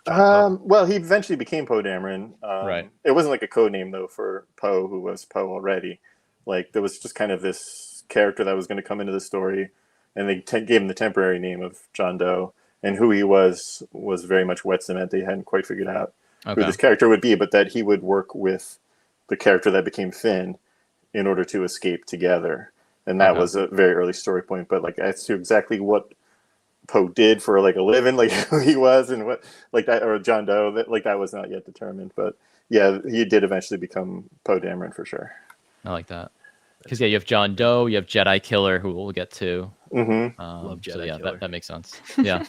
Well, he eventually became Poe Dameron. Right. It wasn't like a code name though for Poe, who was Poe already. Like there was just kind of this character that was going to come into the story, and they gave him the temporary name of John Doe. And who he was very much wet cement. They hadn't quite figured out who this character would be, but that he would work with the character that became Finn in order to escape together. And that was a very early story point. But like as to exactly what Poe did for like a living, like who he was and what like that, or John Doe, that was not yet determined. But yeah, he did eventually become Poe Dameron for sure. I like that. Because you have John Doe, you have Jedi Killer, who we'll get to. Love Jedi so yeah, Killer. that makes sense. Yeah.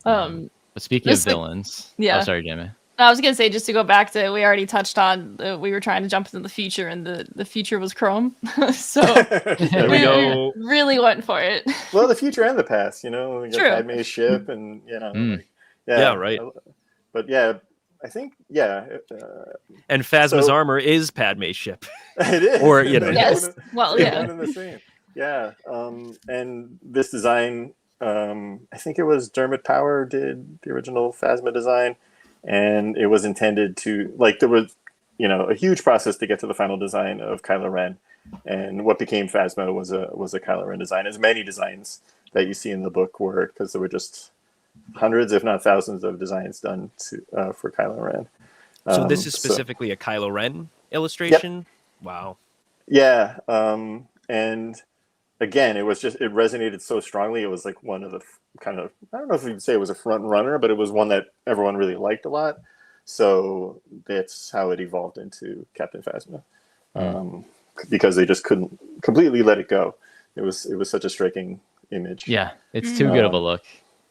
But speaking of villains, yeah. Oh, sorry, Jamie. I was gonna say, just to go back to, we already touched on, we were trying to jump into the future, and the future was Chrome, so There we go. we really went for it. Well, the future and the past, we got True. Padme's ship, and like, Yeah, right. But yeah, I think And Phasma's armor is Padme's ship. it is, Or Yes. Well, yeah. one and the same. Yeah, and this design, I think it was Dermot Power did the original Phasma design, and it was intended to, like, there was a huge process to get to the final design of Kylo Ren, and what became Phasma was a Kylo Ren design. As many designs that you see in the book were, because there were just hundreds, if not thousands, of designs done for Kylo Ren. So this is specifically a Kylo Ren illustration? Yep. Wow. Yeah, and again, it resonated so strongly. It was like one of the kind of, I don't know if you'd say it was a front runner, but it was one that everyone really liked a lot. So that's how it evolved into Captain Phasma, because they just couldn't completely let it go. It was such a striking image. Yeah, it's too good of a look.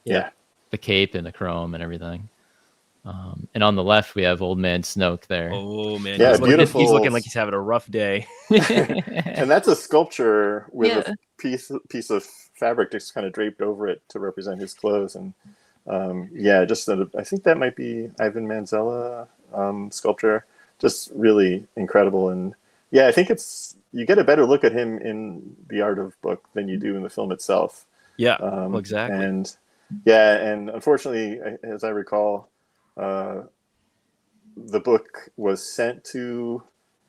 Yeah. The cape and the chrome and everything. And on the left, we have Old Man Snoke there. Oh, man. Yeah, he's looking like he's having a rough day. And that's a sculpture with a piece of fabric just kind of draped over it to represent his clothes. And I think that might be Ivan Manzella sculpture. Just really incredible. And yeah, I think you get a better look at him in the art of book than you do in the film itself. Yeah, exactly. And unfortunately, as I recall, the book was sent to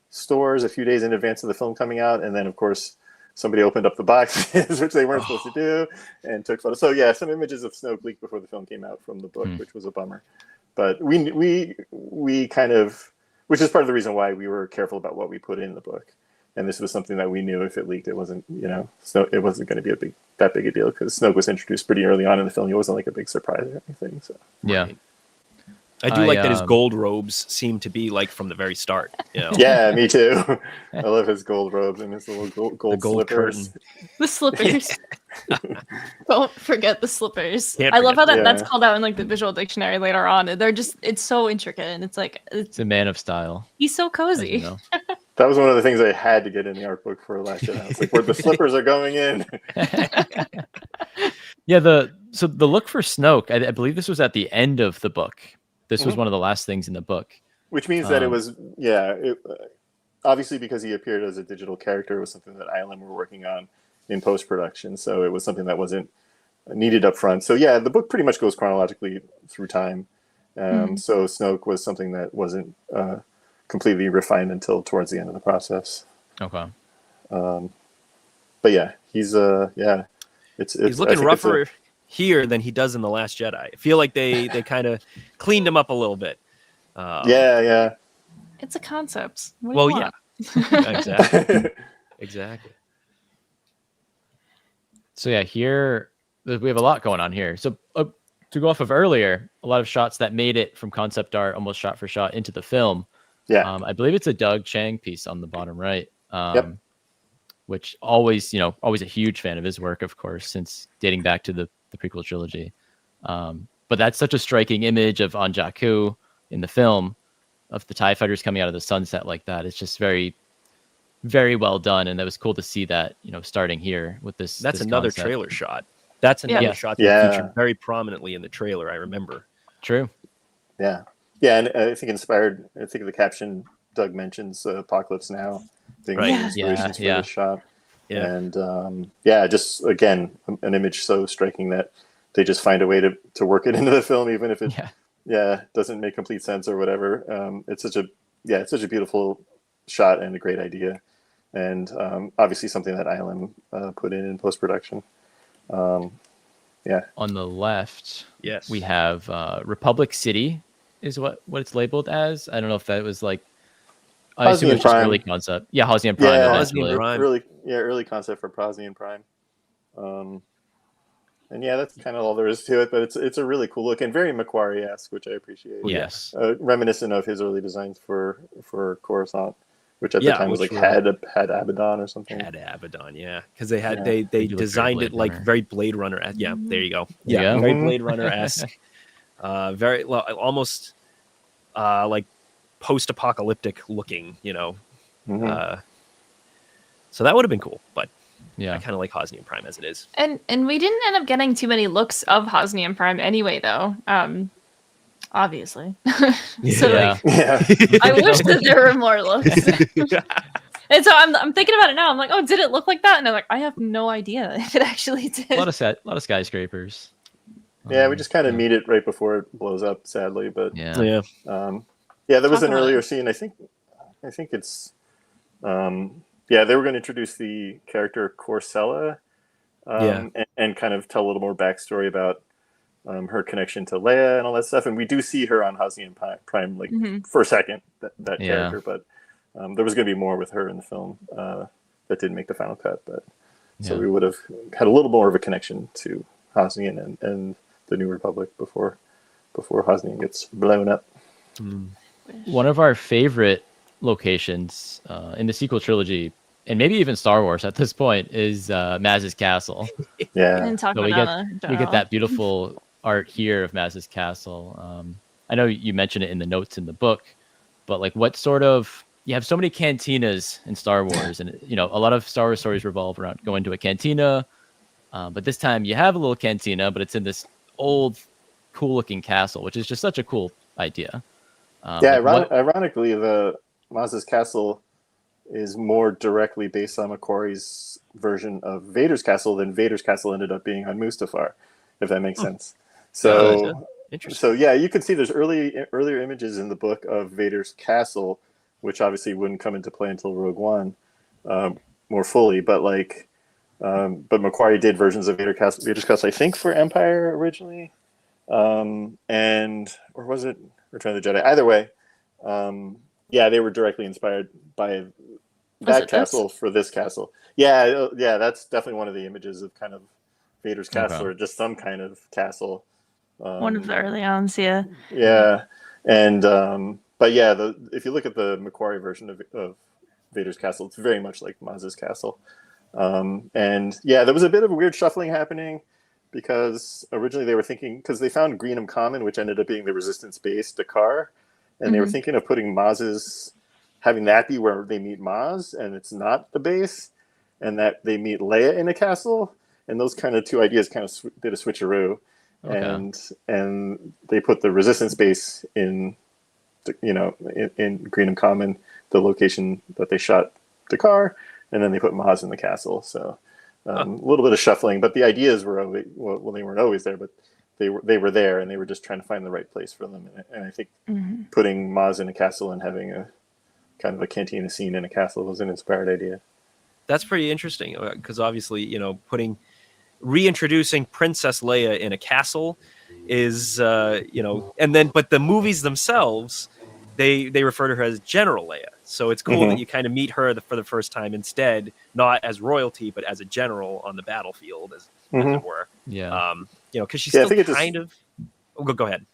stores a few days in advance of the film coming out, and then of course somebody opened up the boxes, which they weren't supposed to do, and took photos. So yeah, some images of Snoke leaked before the film came out from the book, which was a bummer. But we kind of, which is part of the reason why we were careful about what we put in the book. And this was something that we knew if it leaked, it wasn't, so it wasn't going to be that big a deal, because Snoke was introduced pretty early on in the film. He wasn't like a big surprise or anything. So yeah. Right. I do like that his gold robes seem to be like from the very start. Yeah, me too. I love his gold robes and his little gold slippers. Curtain. The slippers. Don't forget the slippers. Can't I love how forget that's called out in like the visual dictionary later on. It's so intricate, and it's a man of style. He's so cozy. You know. That was one of the things I had to get in the art book for Last Jedi. I was like, where the slippers are going in. Yeah, the look for Snoke, I believe this was at the end of the book. This was one of the last things in the book. Which means that it was, obviously because he appeared as a digital character, it was something that ILM were working on in post-production. So it was something that wasn't needed up front. So yeah, the book pretty much goes chronologically through time. So Snoke was something that wasn't completely refined until towards the end of the process. Okay. But yeah, he's he's looking rougher here than he does in The Last Jedi. I feel like they kind of cleaned him up a little bit. Yeah. It's a concept. What do you want? Exactly. Exactly. So yeah, here we have a lot going on here. So to go off of earlier, a lot of shots that made it from concept art, almost shot for shot, into the film. Yeah. I believe it's a Doug Chiang piece on the bottom right. Yep. Which always a huge fan of his work, of course, since dating back to the prequel trilogy. But that's such a striking image of on Jakku in the film, of the TIE fighters coming out of the sunset like that. It's just very, very well done, and it was cool to see that starting here with this. That's this another concept. trailer shot. That's another shot that featured very prominently in the trailer. I remember. True. Yeah, and I think inspired. I think the caption Doug mentions Apocalypse Now being the inspiration for this shot. Yeah. And just again, an image so striking that they just find a way to work it into the film, even if it doesn't make complete sense or whatever. It's such a beautiful shot and a great idea, and obviously something that ILM put in post-production. On the left, yes, we have Republic City is what it's labeled as. I don't know if that was like I assume it was Hosnian just Prime. early concept. Yeah, Hosnian Prime Yeah, eventually. Prime. early concept for Hosnian Prime. And yeah, that's kind of all there is to it, but it's a really cool look and very Macquarie-esque, which I appreciate. Yes. Reminiscent of his early designs for Coruscant, which at the Yeah, time was which like were- had Abaddon or something. Had Abaddon, yeah, because they had Yeah. they They do look very designed Blade it like Runner. very Blade Runner. Yeah, there you go. There you Yeah, go. very Mhm. Blade Runner esque, very almost like post-apocalyptic looking, you know. Mhm. So that would have been cool, but I Yeah. kind of like Hosnian Prime as it is. And we didn't end up getting too many looks of Hosnian Prime anyway, though. Obviously. So Yeah. like, Yeah. I wish that there were more looks. And so I'm thinking about it now. I'm like, oh, did it look like that? And I'm like, I have no idea if it actually did. A lot of skyscrapers. Yeah, we just kind of yeah. meet it right before it blows up, sadly. But Yeah. Yeah, yeah, there was Talk an about earlier it. scene. I think it's yeah, they were going to introduce the character Corsella, and kind of tell a little more backstory about her connection to Leia and all that stuff. And we do see her on Hosnian Prime like Mhm. for a second, that Yeah. character, but there was going to be more with her in the film that didn't make the final cut. But so Yeah. we would have had a little more of a connection to Hosnian and the New Republic before Hosnian gets blown up. One of our favorite locations in the sequel trilogy, and maybe even Star Wars at this point, is Maz's castle. Yeah. And talk So about we get that beautiful art here of Maz's castle. I know you mentioned it in the notes in the book, but like, what sort of, you have so many cantinas in Star Wars, and you know, a lot of Star Wars stories revolve around going to a cantina. But this time you have a little cantina, but it's in this old, cool-looking castle, which is just such a cool idea. Yeah, like, ironically, the Maz's castle is more directly based on Macquarie's version of Vader's castle than Vader's castle ended up being on Mustafar, if that makes sense. So, interesting. so yeah, you can see there's earlier images in the book of Vader's castle, which obviously wouldn't come into play until Rogue One more fully. But like, but Macquarie did versions of Vader's castle, I think, for Empire originally, and or was it Return of the Jedi? Either way, yeah, they were directly inspired by that castle for this castle. Yeah, that's definitely one of the images of kind of Vader's castle, or just some kind of castle. one of the early ones, yeah. Yeah, and but yeah, if you look at the Macquarie version of Vader's castle, it's very much like Maz's castle. And yeah, there was a bit of a weird shuffling happening because originally they were thinking, because they found Greenham Common, which ended up being the Resistance base, Dakar, and they were thinking of putting having that be where they meet Maz, and it's not the base, and that they meet Leia in a castle, and those kind of two ideas kind of did a switcheroo, and they put the Resistance base in, you know, in Greenham Common, the location that they shot Dakar, and then they put Maz in the castle. So a little bit of shuffling, but the ideas were always, well, they weren't always there, but they were there, and they were just trying to find the right place for them. And I think putting Maz in a castle and having a kind of a cantina scene in a castle was an inspired idea. That's pretty interesting because obviously, you know, reintroducing Princess Leia in a castle is, you know, and then, but the movies themselves, they refer to her as General Leia. So it's cool that you kind of meet her for the first time instead, not as royalty, but as a general on the battlefield, as it were. Yeah. You know, because she's still kind of. Oh, go ahead.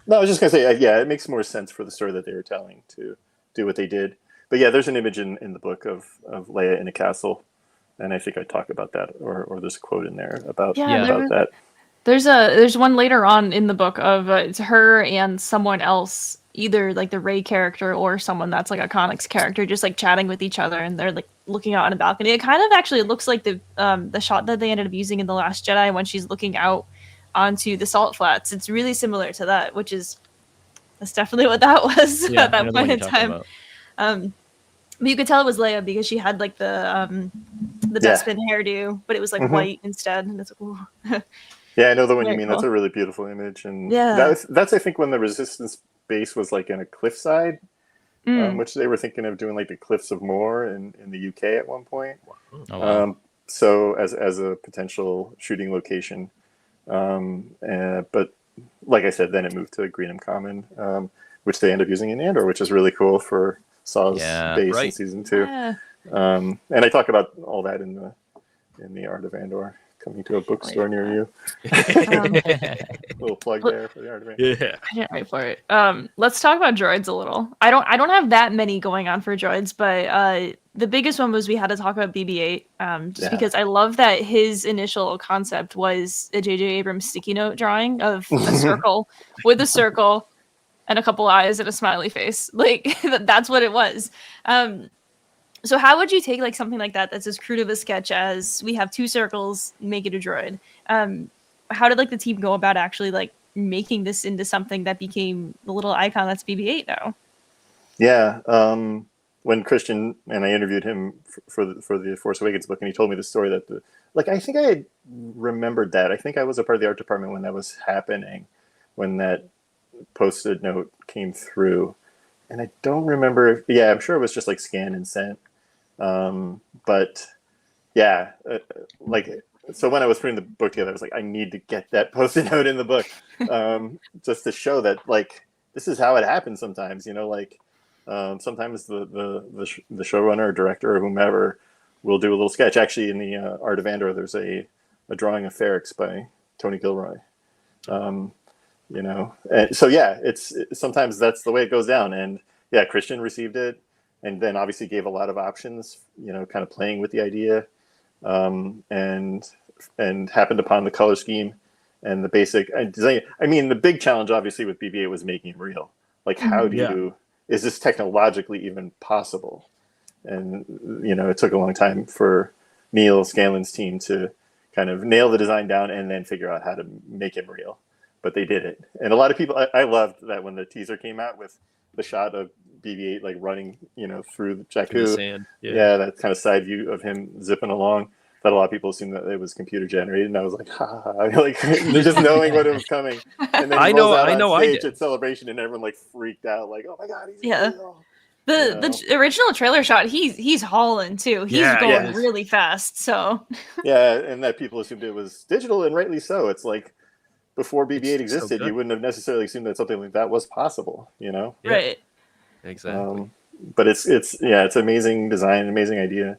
No, I was just gonna say, yeah, it makes more sense for the story that they were telling to do what they did. But yeah, there's an image in the book of Leia in a castle, and I think I talk about that, or there's a quote in there about that. There's one later on in the book of it's her and someone else, either like the Rey character or someone that's like a comics character, just like chatting with each other, and they're like looking out on a balcony. It kind of actually looks like the shot that they ended up using in The Last Jedi when she's looking out onto the salt flats. It's really similar to that, that's definitely what that was at that point in time. But you could tell it was Leia because she had like the Bespin hairdo, but it was like white instead, and it's like, ooh. Yeah, I know the one you mean. Cool. That's a really beautiful image, and yeah, that's I think when the Resistance base was like in a cliffside, which they were thinking of doing like the Cliffs of Moher in the UK at one point. Oh, wow. So as a potential shooting location, but like I said, then it moved to Greenham Common, which they end up using in Andor, which is really cool for Saw's Yeah, base in right. season 2. Yeah. And I talk about all that in the Art of Andor, coming to a bookstore near you. Um, Little plug there for the Art of Andor. Yeah. I can't wait for it. Let's talk about droids a little. I don't have that many going on for droids, but the biggest one was we had to talk about BB-8. Just because I love that his initial concept was a J.J. Abrams sticky note drawing of a circle with a circle and a couple eyes and a smiley face. Like that's what it was. So how would you take like something like that that's as crude of a sketch as we have 2 circles, make it a droid? How did like the team go about actually like making this into something that became the little icon that's BB-8 now? Yeah, when Christian and I interviewed him for the Force Awakens book, and he told me the story that I think I had remembered that. I think I was a part of the art department when that was happening, when that Post-it note came through, and I don't remember. Yeah, I'm sure it was just like scanned and sent. But yeah, so when I was putting the book together, I was like, I need to get that Post-it note in the book, just to show that like this is how it happens sometimes. Sometimes the showrunner or director or whomever will do a little sketch. Actually, in the Art of Andor, there's a drawing of Ferrix by Tony Gilroy. And so yeah, it's sometimes that's the way it goes down. And yeah, Christian received it, and then obviously gave a lot of options. Kind of playing with the idea, and happened upon the color scheme and the basic design. I mean, the big challenge obviously with BB-8 was making it real. Like, how do is this technologically even possible? And it took a long time for Neil Scanlon's team to kind of nail the design down and then figure out how to make him real. But they did it. And a lot of people, I loved that when the teaser came out with the shot of BB-8 like running, through the Jakku. Through the sand. Yeah, that kind of side view of him zipping along. That a lot of people assumed that it was computer generated, and I was like, ha ha, like just knowing what it was coming. And then he rolls out on stage at Celebration, and everyone like freaked out, like, oh my god, he's real. The original trailer shot, he's hauling too. He's going really fast. So yeah, and that people assumed it was digital, and rightly so. It's like before BB-8 existed, you wouldn't have necessarily assumed that something like that was possible. Right? Exactly. But it's amazing design, amazing idea,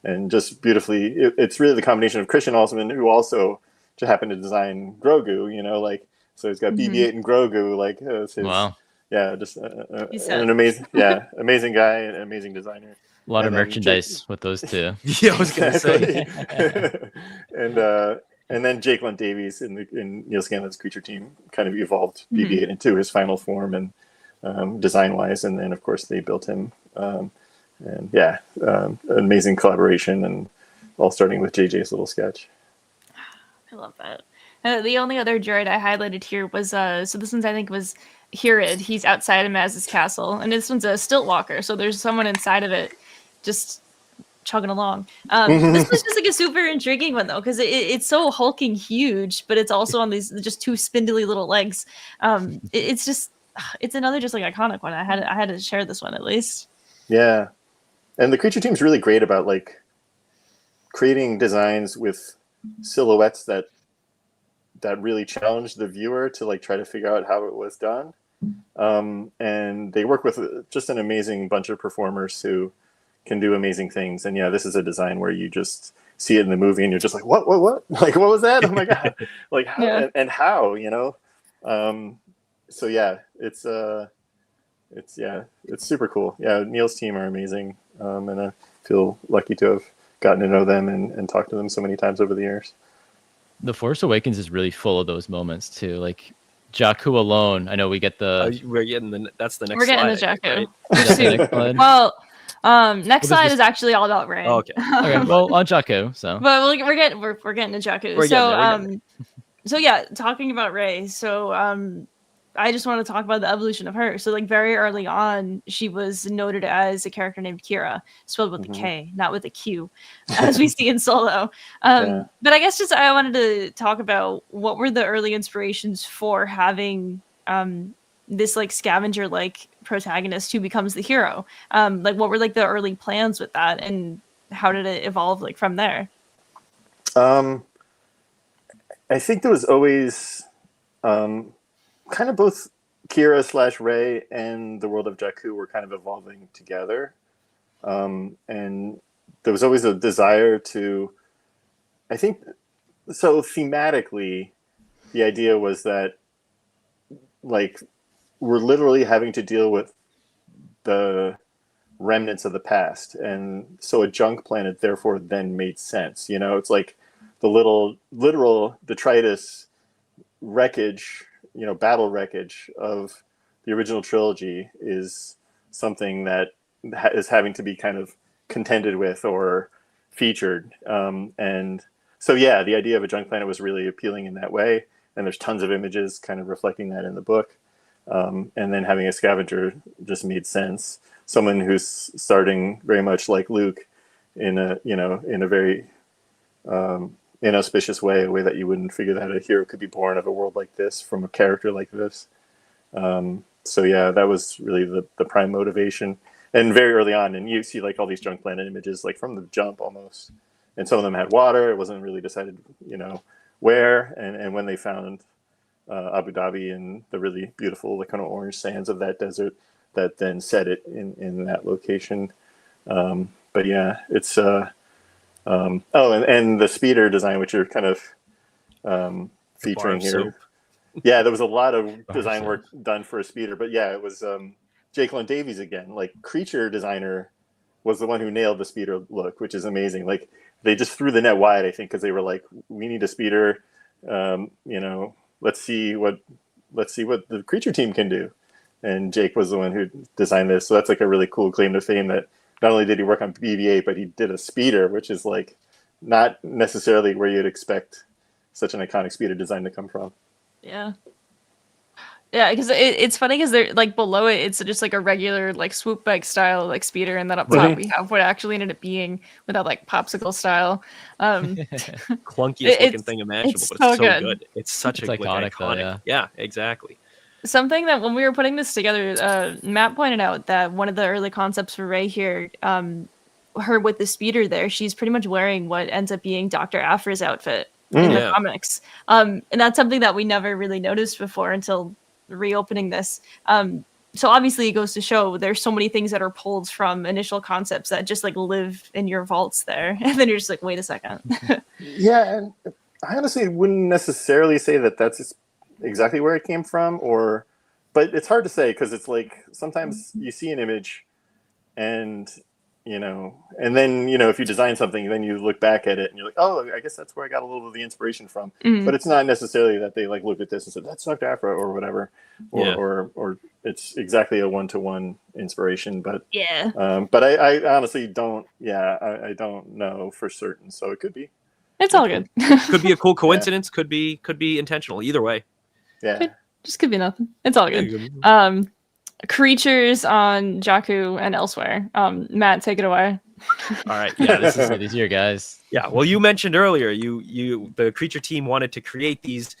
and just beautifully. It's really the combination of Christian Alsman, who also just happened to design Grogu. So he's got BB-8 and Grogu, like his. Wow. Yeah, just an amazing, amazing guy, and amazing designer. A lot of merchandise with those two. Yeah, I was gonna say. And then Jake Lunt Davies in Neil Scanlon's Creature Team kind of evolved BB-8 into his final form and design-wise, and then of course they built him. Amazing collaboration, and all starting with JJ's little sketch. I love that. The only other droid I highlighted here was so this one's I think was Hirid. He's outside of Maz's castle, and this one's a stilt walker. So there's someone inside of it, just chugging along. This was just like a super intriguing one though, because it's so hulking huge, but it's also on these just 2 spindly little legs. It's another just like iconic one. I had to share this one at least. Yeah, and the Creature Team's really great about like creating designs with silhouettes that really challenge the viewer to like try to figure out how it was done. And they work with just an amazing bunch of performers who can do amazing things. And yeah, this is a design where you just see it in the movie and you're just like, what? Like, what was that? Oh my God. Like, how, and how, so yeah, it's super cool. Yeah. Neil's team are amazing. And I feel lucky to have gotten to know them and talked to them so many times over the years. The Force Awakens is really full of those moments too. Like Jakku alone. I know we get the. We're getting that's the next. We're getting slide, the Jakku. right? Well, next slide is actually all about Rey. Oh, okay. Okay. Well, on Jakku. So. But we're getting to Jakku. So yeah, talking about Rey. So I just want to talk about the evolution of her. So like very early on, she was noted as a character named Kira, spelled with a K, not with a Q, as we see in Solo. But I guess just I wanted to talk about what were the early inspirations for having this like scavenger like protagonist who becomes the hero. Like what were like the early plans with that, and how did it evolve like from there? I think there was always kind of both Kira / Rey and the world of Jakku were kind of evolving together, and there was always a desire to, I think, so thematically, the idea was that like we're literally having to deal with the remnants of the past, and so a junk planet therefore then made sense. You know, it's like the literal detritus wreckage, you know, battle wreckage of the original trilogy is something that is having to be kind of contended with or featured. And so, yeah, the idea of a junk planet was really appealing in that way. And there's tons of images kind of reflecting that in the book. And then having a scavenger just made sense. Someone who's starting very much like Luke in a, you know, in a very inauspicious way, a way that you wouldn't figure that a hero could be born of a world like this from a character like this. So yeah, that was really the prime motivation. And very early on, and you see like all these junk planet images, like from the jump almost. And some of them had water. It wasn't really decided, you know, where. And when they found Abu Dhabi and the really beautiful, like kind of orange sands of that desert, that then set it in that location. But yeah, it's oh, and the speeder design, which you're kind of featuring here. Soap. Yeah, there was a lot of design work done for a speeder, but yeah, it was Jake Lone Davies again. Like creature designer was the one who nailed the speeder look, which is amazing. Like they just threw the net wide, I think, because they were like, we need a speeder. You know, let's see what the creature team can do. And Jake was the one who designed this, so that's like a really cool claim to fame. That not only did he work on BB-8, but he did a speeder, which is like not necessarily where you'd expect such an iconic speeder design to come from. Yeah. Yeah, because it's funny because they're like below it, it's just like a regular like swoop bike style like speeder, and then up top we have what actually ended up being with that like popsicle style. Clunkiest looking thing imaginable, it's but so it's so good. good. It's such It's a iconic, iconic. though, Yeah, exactly. Something that when we were putting this together, Matt pointed out that one of the early concepts for Rey here, her with the speeder there, she's pretty much wearing what ends up being Dr. Aphra's outfit in the comics. And that's something that we never really noticed before until reopening this. So obviously it goes to show there's so many things that are pulled from initial concepts that just like live in your vaults there. And then you're just like, wait a second. Yeah, and I honestly wouldn't necessarily say that that's exactly where it came from, but it's hard to say because it's like sometimes you see an image and you know, and then, you know, if you design something, then you look back at it and you're like, oh, I guess that's where I got a little of the inspiration from. But it's not necessarily that they like looked at this and said, that's Dr. Aphra or whatever, or it's exactly a one-to-one inspiration. But but I honestly don't. Yeah, I don't know for certain. So it could be. It's all good. Could be a cool coincidence. Could be intentional. Either way. Yeah. Just could be nothing. It's all good. Creatures on Jakku and elsewhere. Matt, take it away. All right. Yeah, this is These are your guys. Yeah. Well, you mentioned earlier, the creature team wanted to create these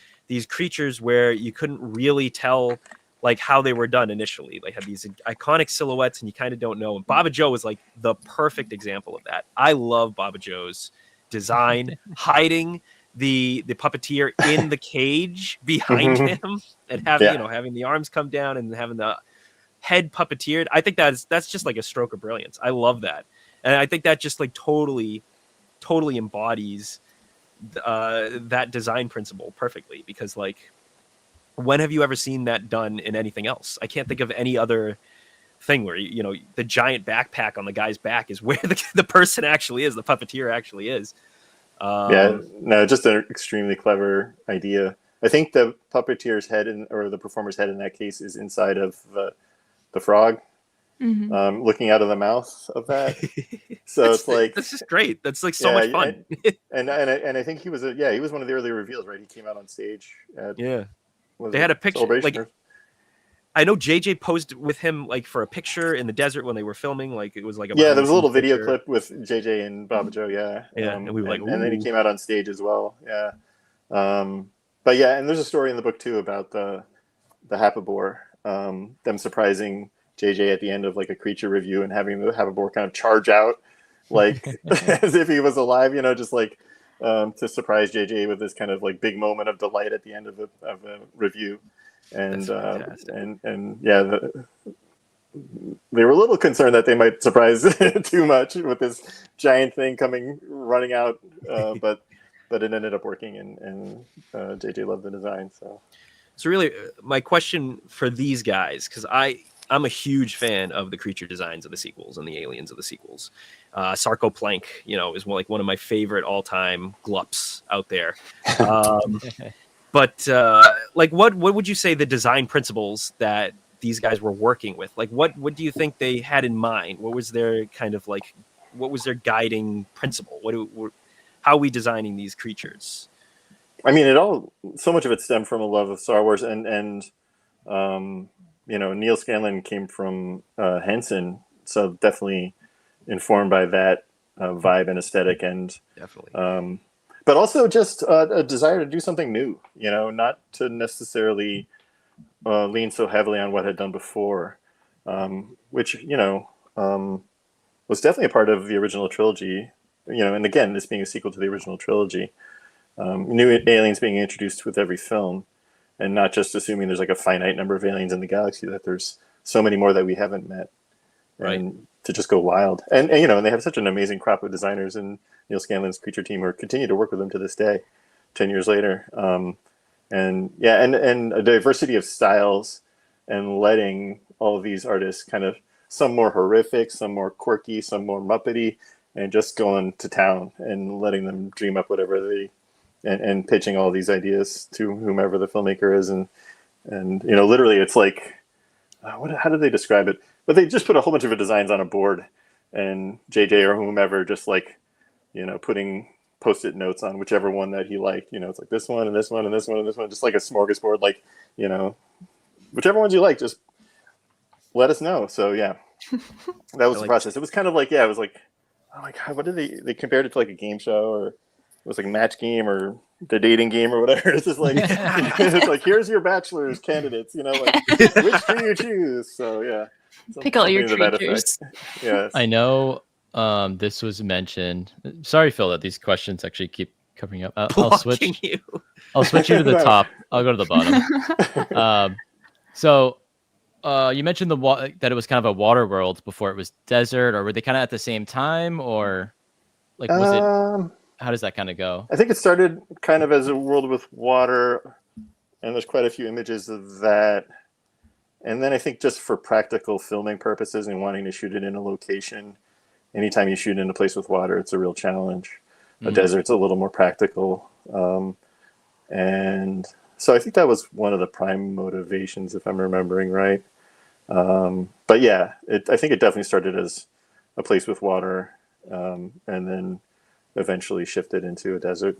creatures where you couldn't really tell like how they were done initially. They had these iconic silhouettes, and you kind of don't know. And Baba Joe was like the perfect example of that. I love Baba Joe's design, hiding the puppeteer in the cage behind him, and having the arms come down and having the head puppeteered. I think that's just like a stroke of brilliance. I love that, and I think that just like totally embodies that design principle perfectly. Because like, when have you ever seen that done in anything else? I can't think of any other thing where you know the giant backpack on the guy's back is where the person actually is, the puppeteer actually is. Just an extremely clever idea. I think the puppeteer's head or the performer's head in that case is inside of the frog, looking out of the mouth of that. So it's like that's just great. That's like so much fun. and I think he was one of the early reveals, right? He came out on stage. They had a picture. Like, I know JJ posed with him like for a picture in the desert when they were filming. Like it was like there was a little video clip with JJ and Baba Joe. And we were like, and then he came out on stage as well. But yeah, and there's a story in the book too about the Hapabor, them surprising JJ at the end of like a creature review and having the Hapabor kind of charge out like as if he was alive, you know, just like to surprise JJ with this kind of like big moment of delight at the end of a review. and That's fantastic. and yeah, they were a little concerned that they might surprise too much with this giant thing running out, but it ended up working, and JJ loved the design. So really, my question for these guys, because I'm a huge fan of the creature designs of the sequels and the aliens of the sequels. Sarko Plank, is one of my favorite all-time glups out there. But what would you say the design principles that these guys were working with? Like, what do you think they had in mind? What was their what was their guiding principle? How are we designing these creatures? I mean, so much of it stemmed from a love of Star Wars, and Neil Scanlon came from Henson, so definitely informed by that vibe and aesthetic, and definitely. But also just a desire to do something new, not to necessarily lean so heavily on what had done before, which was definitely a part of the original trilogy. And again, this being a sequel to the original trilogy. New aliens being introduced with every film, and not just assuming there's like a finite number of aliens in the galaxy, that there's so many more that we haven't met, and to just go wild. And they have such an amazing crop of designers in Neil Scanlon's creature team, who continue to work with them to this day, 10 years later. And a diversity of styles, and letting all of these artists kind of, some more horrific, some more quirky, some more Muppety, and just going to town and letting them dream up whatever and pitching all these ideas to whomever the filmmaker is. And literally it's like, how do they describe it? But they just put a whole bunch of designs on a board, and JJ or whomever just putting Post-it notes on whichever one that he liked. It's like this one and this one and this one and this one, just like a smorgasbord, whichever ones you like, just let us know. So yeah, that was the process. It was kind of like, it was like, oh my God, what did they compared it to, like a game show, or it was like Match Game or the dating game or whatever. It's just like, it's like, here's your bachelor's candidates, which do you choose? So yeah. Pick all your creatures. Yes. I know this was mentioned. Sorry, Phil, that these questions actually keep coming up. I'll switch you. I'll switch you to the top. I'll go to the bottom. So you mentioned that it was kind of a water world before it was desert, or were they kind of at the same time, or like was it? How does that kind of go? I think it started kind of as a world with water, and there's quite a few images of that. And then I think just for practical filming purposes and wanting to shoot it in a location, anytime you shoot in a place with water, it's a real challenge. A desert's a little more practical. And so I think that was one of the prime motivations, if I'm remembering right. But yeah, I think it definitely started as a place with water, and then eventually shifted into a desert.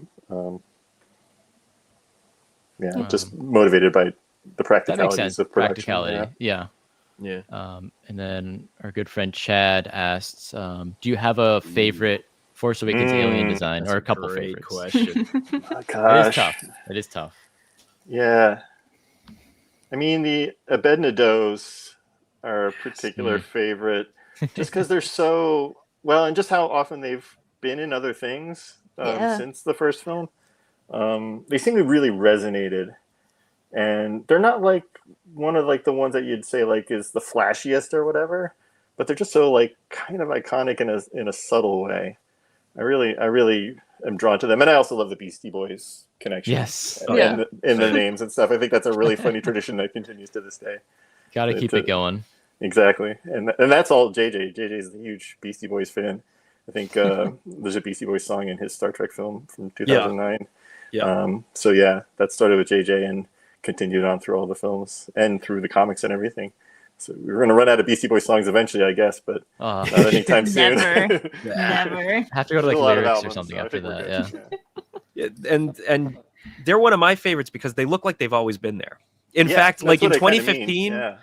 Just motivated by the practicalities of production. Practicality, yeah. And then our good friend Chad asks, do you have a favorite Force Awakens alien design, or a couple favorites? Question. Oh, gosh. It is tough. Yeah. I mean, the Abednados are a particular favorite, just because they're so well, and just how often they've been in other things since the first film. They seem to really resonated, and they're not like one of the ones that you'd say is the flashiest or whatever, but they're just so kind of iconic in a subtle way. I really am drawn to them, and I also love the Beastie Boys connection. Yes, in the names and stuff. I think that's a really funny tradition that continues to this day. Got to keep it going. Exactly, and that's all JJ. JJ is a huge Beastie Boys fan. I think there's a Beastie Boys song in his Star Trek film from 2009. So yeah, that started with JJ and continued on through all the films and through the comics and everything. So we're going to run out of Beastie Boys songs eventually, I guess, but not anytime soon. Never. Have to go to lyrics or something after that. Yeah, and they're one of my favorites because they look like they've always been there. In fact, in 2015,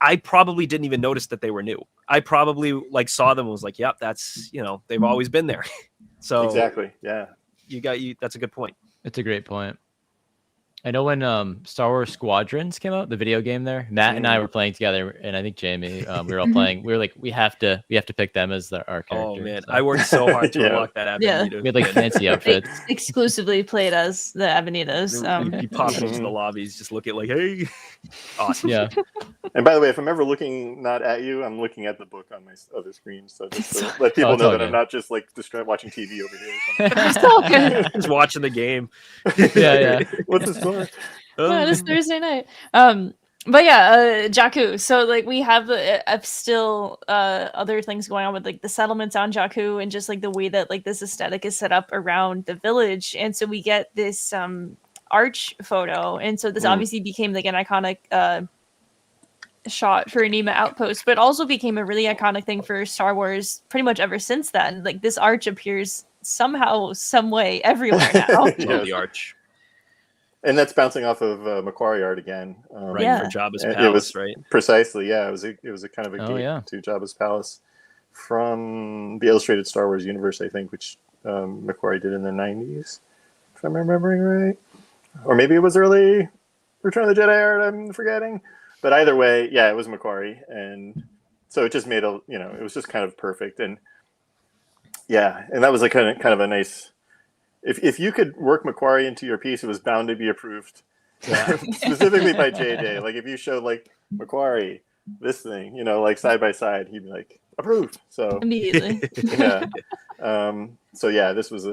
I probably didn't even notice that they were new. I probably saw them and was like, yep, that's, they've always been there. So exactly. Yeah. That's a good point. It's a great point. I know when Star Wars Squadrons came out, the video game there, Matt and I were playing together, and I think Jamie, we were all playing. We were like, we have to pick them as our character. Oh man, So I worked so hard to Yeah. unlock that Yeah. Avenida. we had like fancy outfits. Exclusively played as the Avenidas. You pop into the lobbies, just look at like, hey, awesome. Yeah, And by the way, if I'm ever looking not at you, I'm looking at the book on my other screen. So just to let Oh, people it's know all that good. I'm not just like watching TV over here. Or something. It's all good. Just watching the game. yeah. What's the score? Yeah, it is Thursday night. But yeah, Jakku. So like we have still other things going on with like the settlements on Jakku and just like the way that like this aesthetic is set up around the village, and so we get this arch photo, and so this obviously became like an iconic shot for Anima Outpost, but also became a really iconic thing for Star Wars pretty much ever since then. Like this arch appears somehow, some way everywhere now. Love Yes. the arch. And that's bouncing off of Macquarie art again. Right, Yeah. for Jabba's It palace, was- right? Precisely, yeah. It was a kind of a Oh, gate yeah. to Jabba's palace from the Illustrated Star Wars universe, I think, which Macquarie did in the 90s, if I'm remembering right. Or maybe it was early Return of the Jedi art, I'm forgetting. But either way, yeah, it was Macquarie. And so it just made it was just kind of perfect. And yeah, and that was like kind of a nice, if you could work Macquarie into your piece, it was bound to be approved. Specifically by JJ. Like if you showed like Macquarie this thing, like side by side, he'd be like approved. So Immediately. yeah. So yeah, it was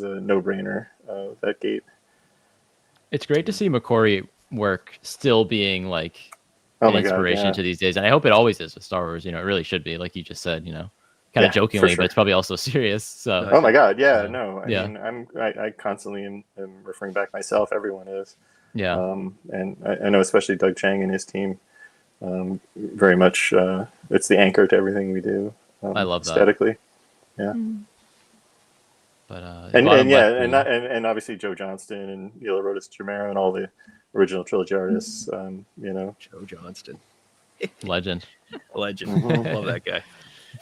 a no-brainer, that gate. It's great to see Macquarie work still being like Oh an my God, inspiration yeah. to these days, and I hope it always is with Star Wars. It really should be, like you just said. Kind Yeah, of jokingly, for but sure. it's probably also serious. So Oh my God, yeah, no. I Yeah. mean, I constantly am referring back myself. Everyone is. yeah, And I know especially Doug Chang and his team, very much, it's the anchor to everything we do. I love that. aesthetically. but And bottom yeah, left, and obviously Joe Johnston and Neil Rodas Jamero and all the original trilogy artists, Joe Johnston, legend. legend. Love that guy.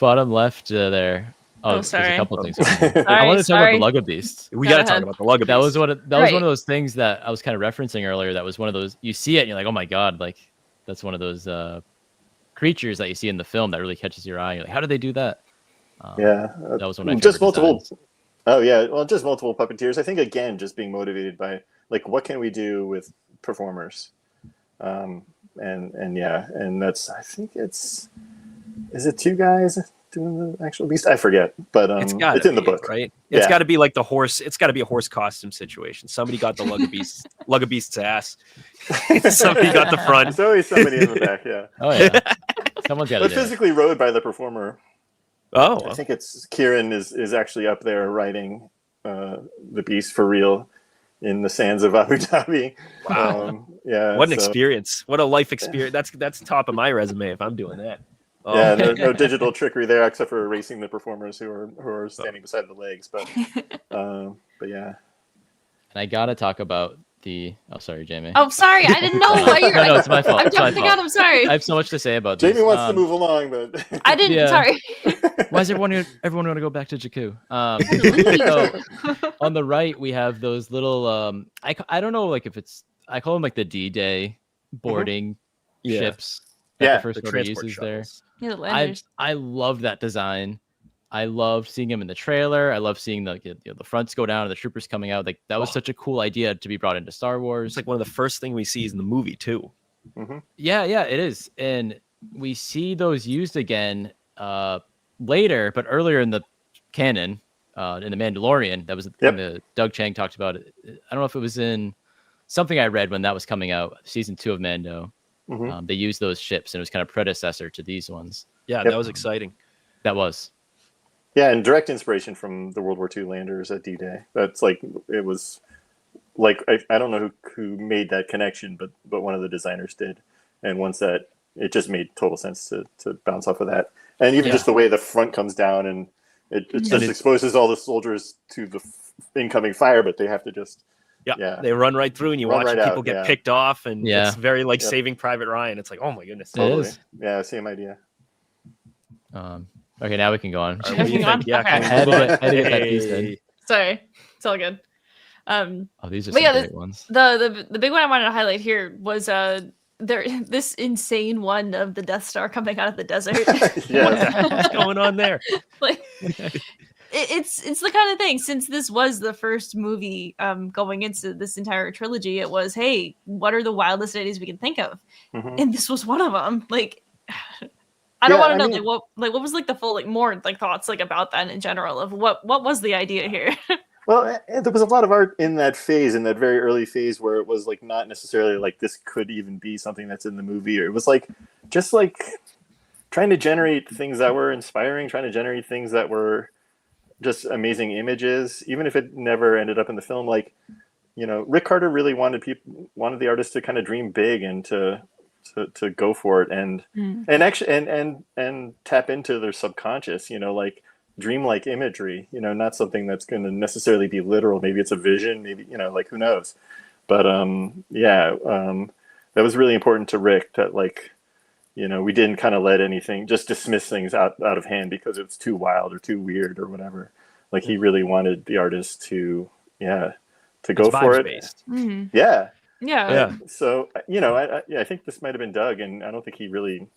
Bottom left there. Oh, There's sorry. a couple things. I wanted to talk Sorry. about the Lugga Beast. We Go got to talk ahead. about the Lugga That was Beast. Right. one of those things that I was kind of referencing earlier. That was one of those, you see it and you're like, oh my God, like that's one of those creatures that you see in the film that really catches your eye. You're like, how did they do that? Yeah, That was one of my just favorite multiple. designs. Oh yeah, well, just multiple puppeteers. I think again, just being motivated by like, what can we do with performers, and yeah, and that's, I think is it two guys doing the actual beast? I forget, but It's it's in the book, right? It's Yeah. got to be like the horse. It's got to be a horse costume situation. Somebody got the Lugga Beast's ass. Somebody got the front. There's always somebody in the back, yeah. Oh yeah, someone's got to But do it. physically rode by the performer. Oh, I think it's Kieran is actually up there riding the beast for real in the sands of Abu Dhabi. Wow. Yeah. what an so- experience! What a life experience! That's top of my resume if I'm doing that. Oh, Yeah, no digital trickery there except for erasing the performers who are standing beside the legs. But yeah. And I gotta talk about the. Oh, sorry, Jamie. Oh, sorry. I didn't know what you're. No, it's my fault. I'm It's my jumping out. fault. I'm sorry. I have so much to say about this. Jamie wants to move along, but I didn't. Yeah. Sorry. Why is everyone want to go back to Jakku? So on the right we have those little. I don't know, like if it's, I call them like the D-Day boarding Yeah. ships that Yeah, the First the Order transport uses there. shuttles. Yeah, the landers. I love that design. I loved seeing him in the trailer. I love seeing the fronts go down and the troopers coming out. Like that was such a cool idea to be brought into Star Wars. It's like one of the first thing we see is in the movie too. Yeah, it is. And we see those used again later, but earlier in the canon, in The Mandalorian, that was when the Doug Chang talked about it. I don't know if it was in something I read when that was coming out, season 2 of Mando. They used those ships and it was kind of predecessor to these ones. Yeah, that was exciting. That was. yeah, and direct inspiration from the World War II landers at D-Day. That's like, it was like, I don't know who made that connection, but one of the designers did. And once that, it just made total sense to bounce off of that. And even just the way the front comes down and it just exposes all the soldiers to the incoming fire, but they have to just, They run right through and you Run watch right people out, get yeah. picked off and Yeah. it's very like Saving Private Ryan. It's like, oh my goodness. totally. is. Yeah, same idea. Okay, now we can go on. What do you Moving on? think? Yeah, Okay. can we I had to move on? get that piece in. Sorry. It's all good. Oh, these are But some yeah, great ones. the big one I wanted to highlight here was this insane one of the Death Star coming out of the desert. Yes. What's going on there? Like it's the kind of thing, since this was the first movie going into this entire trilogy, it was, hey, what are the wildest ideas we can think of? Mhm. And this was one of them. Like I don't Yeah, want to I know mean- what was like the full like more like thoughts like about that in general of what was the idea here. Well, there was a lot of art in that phase, in that very early phase, where it was like not necessarily like this could even be something that's in the movie, or it was like just like trying to generate things that were inspiring, trying to generate things that were just amazing images, even if it never ended up in the film. Like, you know, Rick Carter really wanted the artists to kind of dream big and to go for it, and actually and tap into their subconscious, you know, like dreamlike imagery, you know, not something that's going to necessarily be literal. Maybe it's a vision, maybe, you know, like who knows. But that was really important to Rick, that like, you know, we didn't kind of let anything just dismiss things out of hand because it's too wild or too weird or whatever. Like he really wanted the artist to go for it. Based. Yeah. Yeah. So, you know, I think this might have been Doug, and I don't think he really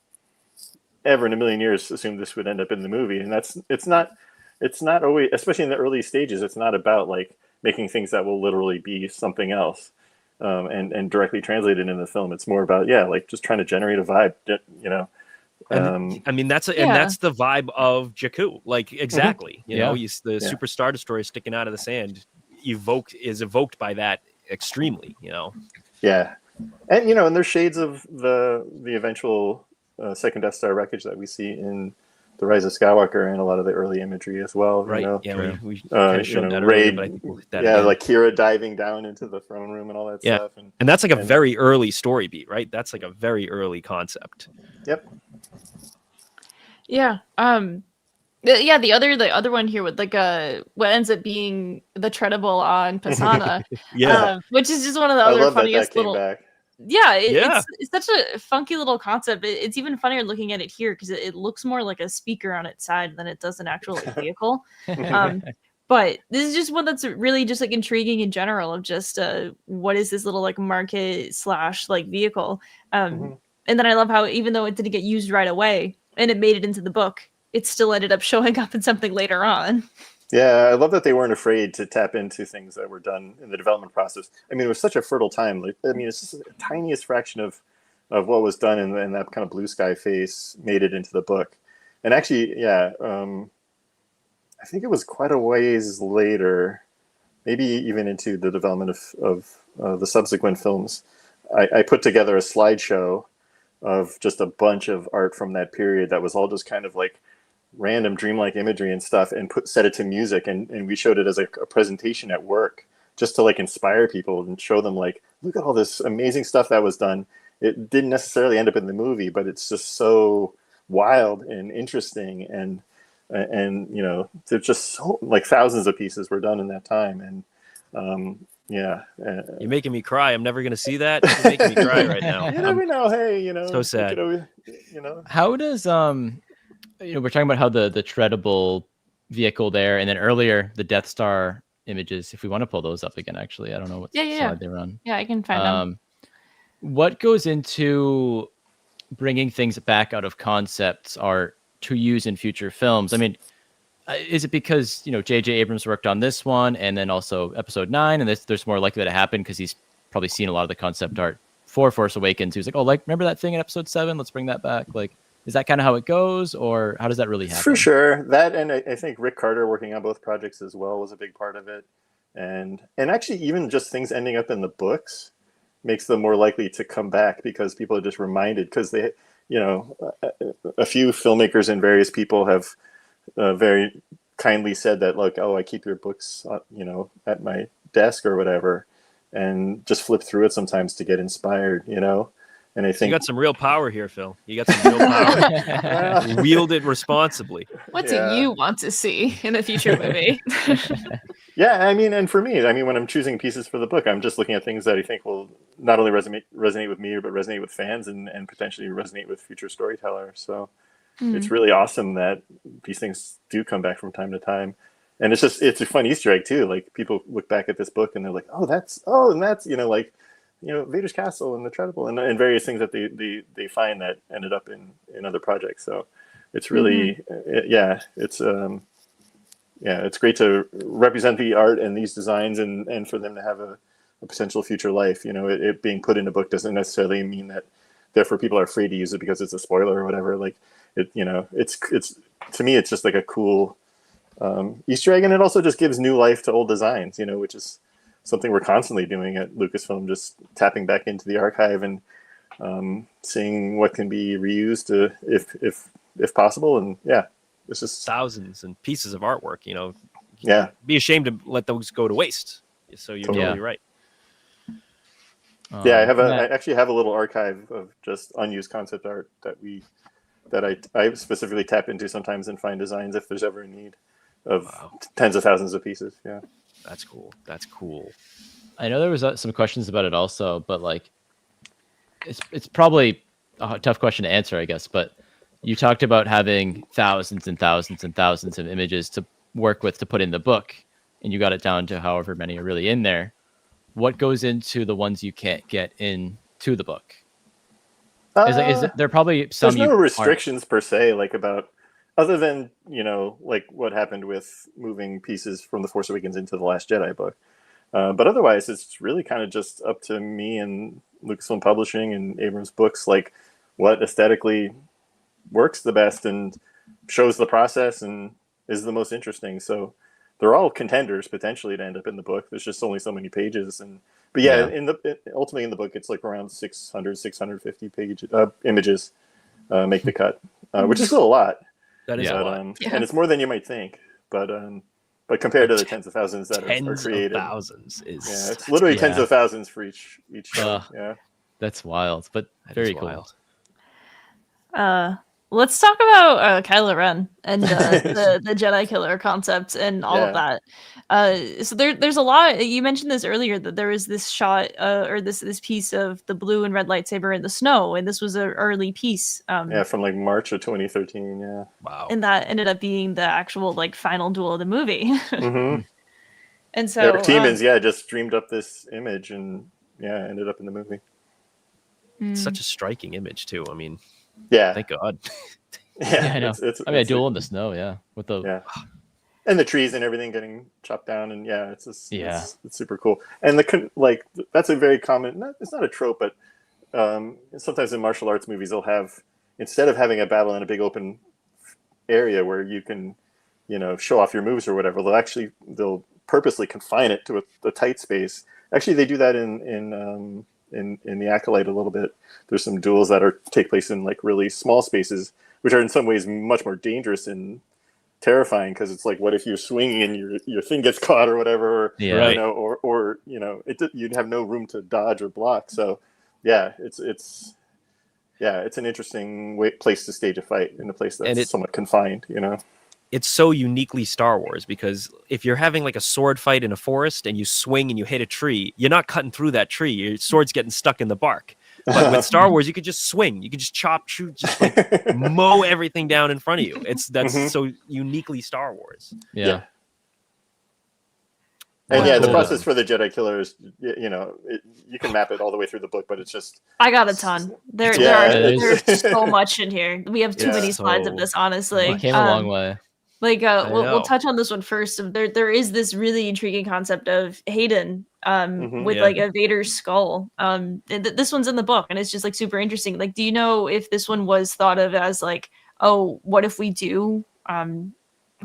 ever in a million years assumed this would end up in the movie. And it's not always, especially in the early stages, it's not about like making things that will literally be something else and directly translated into the film. It's more about, like just trying to generate a vibe, you know. And I mean, that's the vibe of Jakku. Like, exactly. You know, the Super Star Destroyer sticking out of the sand is evoked by that extremely, you know. Yeah. And, you know, and there's shades of the eventual second Death Star wreckage that we see in The Rise of Skywalker and a lot of the early imagery as well. Right. You know? Yeah. We kind of showed that Rey, earlier, but I think we'll hit that again. like Kira diving down into the throne room and all that stuff. And that's like a very early story beat, right? That's like a very early concept. Yep. Yeah. The other one here with like what ends up being the treadable on Pisana. Which is just one of the other funniest little back. It's such a funky little concept. It's even funnier looking at it here because it looks more like a speaker on its side than it does an actual like, vehicle. But this is just one that's really just like intriguing in general of just what is this little like market / like vehicle. And then I love how even though it didn't get used right away and it made it into the book, it still ended up showing up in something later on. Yeah, I love that they weren't afraid to tap into things that were done in the development process. I mean, it was such a fertile time. Like, I mean, it's just the tiniest fraction of what was done in that kind of blue sky phase made it into the book. And actually, I think it was quite a ways later, maybe even into the development of the subsequent films. I put together a slideshow of just a bunch of art from that period that was all just kind of like random dreamlike imagery and stuff, and set it to music, and we showed it as a presentation at work just to like inspire people and show them like, look at all this amazing stuff that was done. It didn't necessarily end up in the movie, but it's just so wild and interesting, and you know, there's just so like thousands of pieces were done in that time. And you're making me cry. I'm never gonna see that. You're making me cry right now. You never know. Hey, you know, so sad. You know, how does you know, we're talking about how the treadable vehicle there, and then earlier the Death Star images. If we want to pull those up again, actually, I don't know what slide they're on. Yeah, I can find them. What goes into bringing things back out of concept art to use in future films? I mean, is it because, you know, J.J. Abrams worked on this one and then also Episode 9, and there's more likely to happen because he's probably seen a lot of the concept art for Force Awakens. He was like, oh, like, remember that thing in Episode 7? Let's bring that back. Like, is that kind of how it goes, or how does that really happen? For sure. That, and I think Rick Carter working on both projects as well was a big part of it. And actually, even just things ending up in the books makes them more likely to come back because people are just reminded, because they, you know, a few filmmakers and various people have very kindly said that, look, oh, I keep your books, you know, at my desk or whatever, and just flip through it sometimes to get inspired, you know. And I think you got some real power here, Phil. You got some real power. Wield it responsibly. What do you want to see in a future movie? Yeah, I mean, and for me, I mean, when I'm choosing pieces for the book, I'm just looking at things that I think will not only resonate with me, but resonate with fans and potentially resonate with future storytellers. So it's really awesome that these things do come back from time to time. and it's a fun Easter egg too. Like people look back at this book and they're like, and that's like, Vader's castle and the treadable and various things that they find that ended up in other projects. So it's really it's great to represent the art and these designs and for them to have a potential future life. It being put in a book doesn't necessarily mean that therefore people are afraid to use it because it's a spoiler or whatever. Like it's to me, it's just like a cool Easter egg, and it also just gives new life to old designs, which is something we're constantly doing at Lucasfilm, just tapping back into the archive and seeing what can be reused if possible. And it's just thousands and pieces of artwork, be ashamed to let those go to waste. So you're totally right. I actually have a little archive of just unused concept art that I specifically tap into sometimes and find designs if there's ever a need of tens of thousands of pieces. Yeah. That's cool. I know there was some questions about it also, but like, it's probably a tough question to answer, I guess. But you talked about having thousands and thousands and thousands of images to work with to put in the book, and you got it down to however many are really in there. What goes into the ones you can't get into the book? Is there probably some? There's no restrictions per se, like about. Other than, like what happened with moving pieces from The Force Awakens into The Last Jedi book. But otherwise, it's really kind of just up to me and Lucasfilm Publishing and Abrams Books, like what aesthetically works the best and shows the process and is the most interesting. So they're all contenders potentially to end up in the book. There's just only so many pages. But ultimately in the book, it's like around 650 images make the cut, which is still a lot. That is a lot. And it's more than you might think. But compared to the tens of thousands that are created, thousands is it's literally tens of thousands for each show. That's wild, but very cool. Wild. Let's talk about Kylo Ren and the Jedi killer concept and all of that. So there's a lot. You mentioned this earlier that there was this shot or this piece of the blue and red lightsaber in the snow, and this was an early piece. From like March of 2013. Yeah. Wow. And that ended up being the actual like final duel of the movie. Mm-hmm. And so Eric Tiemens, just dreamed up this image and ended up in the movie. Such a striking image too. I mean. Yeah. Thank God. I know. A duel in the snow, with the and the trees and everything getting chopped down, and it's super cool. And that's a very common. It's not a trope, but sometimes in martial arts movies they'll have, instead of having a battle in a big open area where you can, show off your moves or whatever, they'll purposely confine it to a tight space. Actually, they do that in the Acolyte a little bit. There's some duels that take place in like really small spaces, which are in some ways much more dangerous and terrifying, because it's like, what if you're swinging and your thing gets caught or whatever, or you'd have no room to dodge or block. So it's an interesting place to stage a fight in a place that's somewhat confined. It's so uniquely Star Wars, because if you're having like a sword fight in a forest and you swing and you hit a tree, you're not cutting through that tree. Your sword's getting stuck in the bark. But with Star Wars, you could just swing. You could just just like mow everything down in front of you. That's so uniquely Star Wars. Yeah. And the process for the Jedi killer is, you can map it all the way through the book, but it's just... I got a ton. There's so much in here. We have too many slides of this, honestly. We came a long way. We'll touch on this one first. There is this really intriguing concept of Hayden with like a Vader's skull. And this one's in the book, and it's just like super interesting. Like, do you know if this one was thought of as like, oh, what if we do some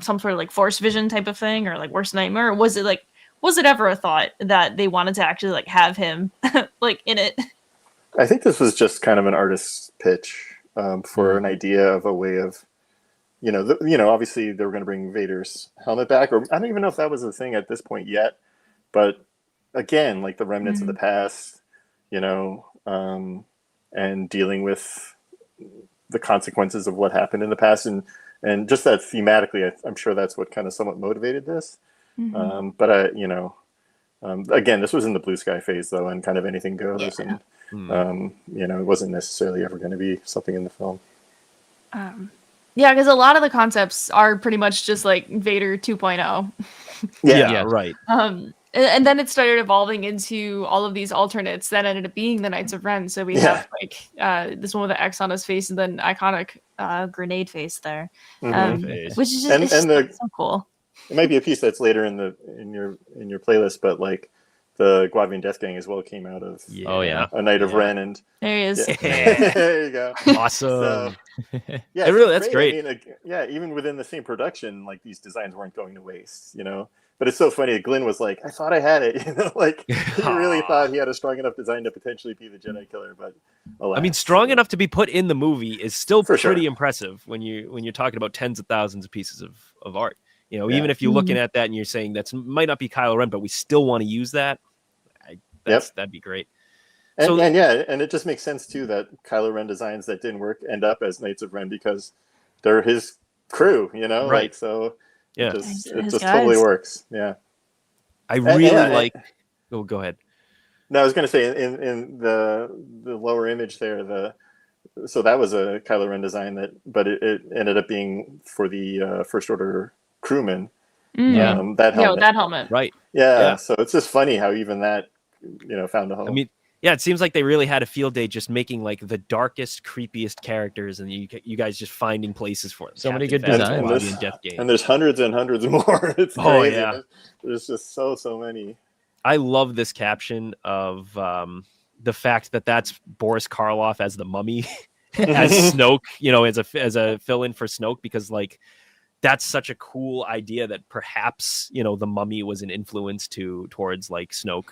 sort of like Force vision type of thing, or like worst nightmare? Or was it ever a thought that they wanted to actually like have him like in it? I think this was just kind of an artist's pitch for an idea of a way of, obviously they were going to bring Vader's helmet back, or I don't even know if that was a thing at this point yet. But again, like the remnants of the past, and dealing with the consequences of what happened in the past, and just that thematically, I'm sure that's what kind of somewhat motivated this. But again, this was in the blue sky phase though, and kind of anything goes, and it wasn't necessarily ever going to be something in the film. Yeah, because a lot of the concepts are pretty much just like Vader 2.0. Yeah, right. And then it started evolving into all of these alternates that ended up being the Knights of Ren. So we have like this one with the X on his face and then iconic grenade face there, Face. which is just, so cool. It might be a piece that's later in your playlist, but like the Guavian Death Gang as well came out of a Knight of Ren, and there he is. Yeah. There you go. Awesome. So, yeah, that's great. I mean, even within the same production, like these designs weren't going to waste, you know. But it's so funny. Glenn was like, "I thought I had it," you know, like he really thought he had a strong enough design to potentially be the Jedi Killer. But alas, I mean, strong enough to be put in the movie is still pretty sure. impressive when you're talking about tens of thousands of pieces of art. You know, even if you're looking at that and you're saying that might not be Kylo Ren, but we still want to use that. That'd be great. And it just makes sense too that Kylo Ren designs that didn't work end up as Knights of Ren because they're his crew, you know, right? Like, so yeah, it just totally works. Yeah, I really like. Oh, go ahead. No, I was going to say in the lower image there, so that was a Kylo Ren design but it ended up being for the First Order crewman. That helmet. That helmet. Right. Yeah. So it's just funny how even that, you know, found a home. I mean, yeah, it seems like they really had a field day just making like the darkest, creepiest characters, and you guys just finding places for them. So many good designs. And there's hundreds and hundreds more. It's crazy. Yeah. There's just so many. I love this caption of the fact that that's Boris Karloff as the mummy, as Snoke, you know, as a fill-in for Snoke, because like that's such a cool idea that perhaps, you know, the mummy was an influence towards like Snoke.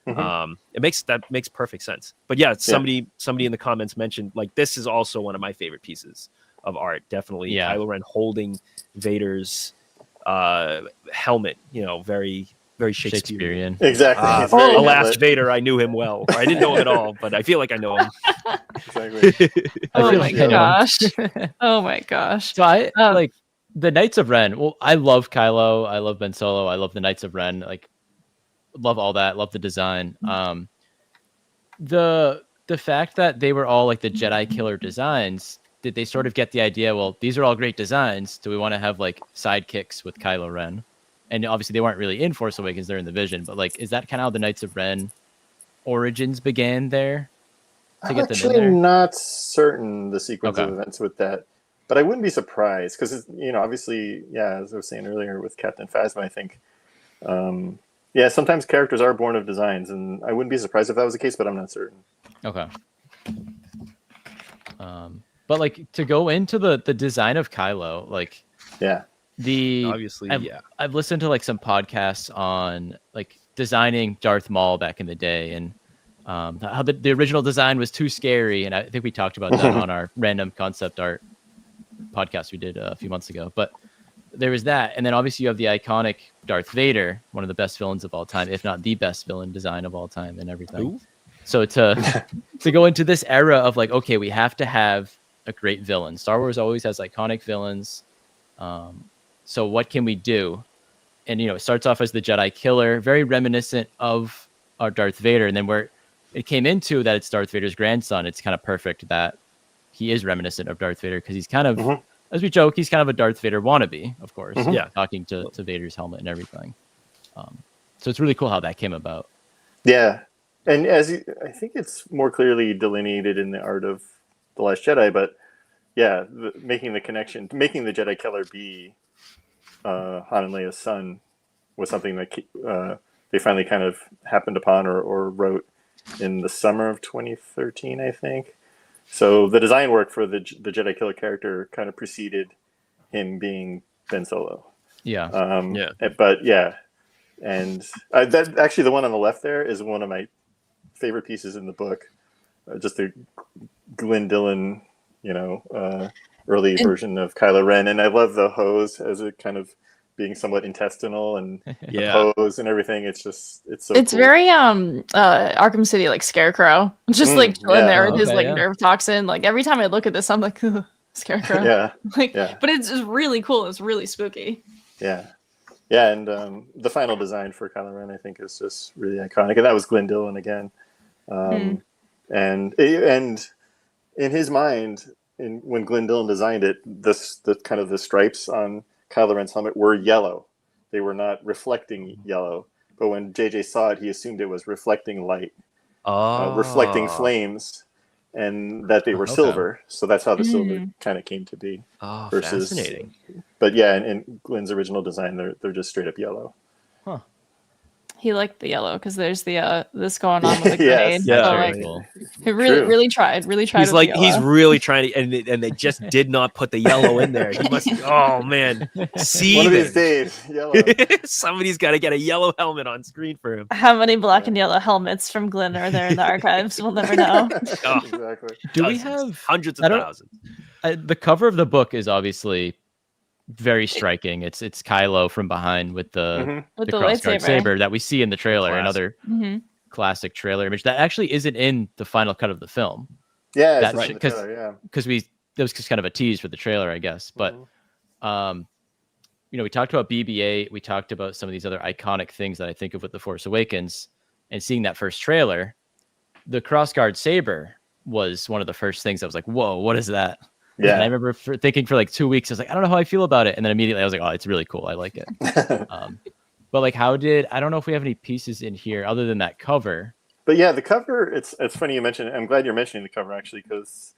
It makes perfect sense. But yeah, somebody in the comments mentioned like this is also one of my favorite pieces of art. Definitely, Kylo Ren holding Vader's helmet. You know, very very Shakespearean. Exactly. Alas, Vader, I knew him well. Or I didn't know him at all, but I feel like I know him. Exactly. Oh my gosh. Oh my gosh. So I like the Knights of Ren. Well, I love Kylo. I love Ben Solo. I love the Knights of Ren. Like, love all that. Love the design. The fact that they were all like the Jedi Killer designs. Did they sort of get the idea? Well, these are all great designs. Do we want to have like sidekicks with Kylo Ren? And obviously, they weren't really in Force Awakens; they're in the Vision. But like, is that kind of how the Knights of Ren origins began there? I'm actually not certain the sequence of events with that, but I wouldn't be surprised because, you know, obviously, as I was saying earlier with Captain Phasma, I think, sometimes characters are born of designs, and I wouldn't be surprised if that was the case, but I'm not certain. Okay. But like to go into the design of Kylo, like I've listened to like some podcasts on like designing Darth Maul back in the day, and how the original design was too scary, and I think we talked about that on our random concept art podcast we did a few months ago. But there was that, and then obviously you have the iconic Darth Vader, one of the best villains of all time, if not the best villain design of all time, and everything. Ooh. So to go into this era of like, okay, we have to have a great villain. Star Wars always has iconic villains. So what can we do? And you know, it starts off as the Jedi Killer, very reminiscent of our Darth Vader, and then where it came into that it's Darth Vader's grandson, it's kind of perfect that he is reminiscent of Darth Vader because he's kind of, as we joke, he's kind of a Darth Vader wannabe, of course. Yeah, talking to Vader's helmet and everything. So it's really cool how that came about. Yeah, and I think it's more clearly delineated in the art of The Last Jedi, but yeah, making the connection, making the Jedi Killer be Han and Leia's son was something that they finally kind of happened upon or wrote in the summer of 2013, I think. So the design work for the Jedi Killer character kind of preceded him being Ben Solo. Yeah. But yeah, and that actually the one on the left there is one of my favorite pieces in the book. Just the Glenn Dillon, early version of Kylo Ren, and I love the hose as a kind of being somewhat intestinal and the pose and everything. It's so cool. Very Arkham City, like Scarecrow, just like chilling there with his nerve toxin. Like every time I look at this, I'm like, Scarecrow. But it's just really cool. It's really spooky. And the final design for Kylo Ren, I think, is just really iconic, and that was Glenn Dillon again. And in his mind, when Glenn Dillon designed it, the kind of the stripes on Kylo Ren's helmet were yellow. They were not reflecting yellow. But when JJ saw it, he assumed it was reflecting light, reflecting flames, and that they were silver. So that's how the silver kind of came to be. Oh, versus, fascinating. But yeah, in Glenn's original design, they're just straight up yellow. Huh. He liked the yellow because there's the this going on with the grenade. Yeah, so very like, cool. he really True. really tried. Really tried. He's with like the he's yellow. really trying to, and they just did not put the yellow in there. He must. Oh man, see One of these days, yellow. Somebody's got to get a yellow helmet on screen for him. How many black and yellow helmets from Glenn are there in the archives? We'll never know. Oh, Exactly. Do we dozens, have hundreds I of don't- thousands? the cover of the book is obviously very striking. It's Kylo from behind with the With the crossguard lightsaber. saber that we see in the trailer, Classic. another hmm classic trailer image that actually isn't in the final cut of the film. Yeah, That's it's right, in the 'cause- trailer, yeah. Because that was just kind of a tease for the trailer, I guess. But we talked about BB-8, we talked about some of these other iconic things that I think of with the Force Awakens, and seeing that first trailer, the crossguard saber was one of the first things I was like, "Whoa, what is that?" Yeah. And I remember thinking for like 2 weeks, I was like, "I don't know how I feel about it," and then immediately I was like, "Oh, it's really cool. I like it." But like, I don't know if we have any pieces in here other than that cover. But yeah, the cover, it's funny you mentioned it. I'm glad you're mentioning the cover, actually, because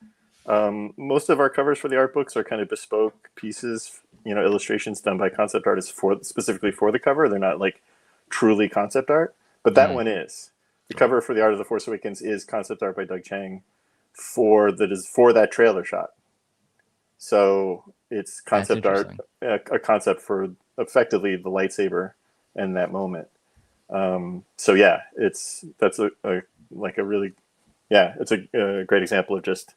most of our covers for the art books are kind of bespoke pieces, illustrations done by concept artists specifically for the cover. They're not like truly concept art, but that one is. The cover for the Art of the Force Awakens is concept art by Doug Chiang for that trailer shot. So it's concept art, a concept for effectively the lightsaber in that moment. So yeah, it's a great example of just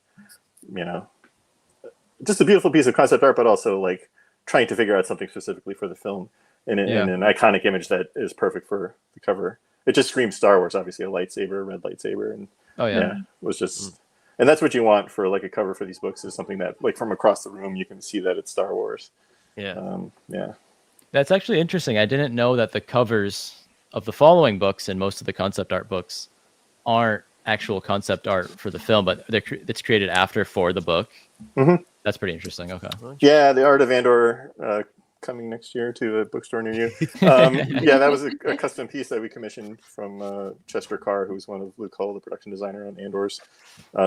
a beautiful piece of concept art, but also like trying to figure out something specifically for the film in an iconic image that is perfect for the cover. It just screams Star Wars, obviously a lightsaber, a red lightsaber, and was just, and that's what you want for like a cover for these books, is something that like from across the room you can see that it's Star Wars. Yeah. That's actually interesting. I didn't know that the covers of the following books and most of the concept art books aren't actual concept art for the film, but it's created after for the book. That's pretty interesting. Okay. Yeah, the Art of Andor coming next year to a bookstore near you. Yeah, that was a custom piece that we commissioned from Chester Carr, who's one of Luke Hull, the production designer on Andor's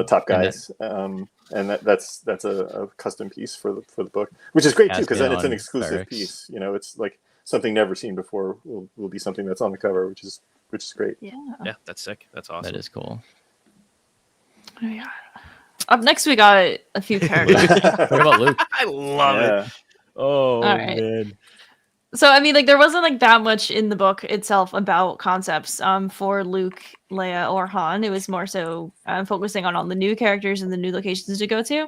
top guys. And that's a custom piece for the book, which is great too, because then it's an exclusive piece. It's like something never seen before will be something that's on the cover, which is great. Yeah, that's sick. That's awesome. That is cool. Oh, yeah. Up next, we got a few characters. What about Luke? I love it. Oh, All right. man. So, I mean, like, there wasn't like that much in the book itself about concepts for Luke, Leia, or Han. It was more so focusing on all the new characters and the new locations to go to.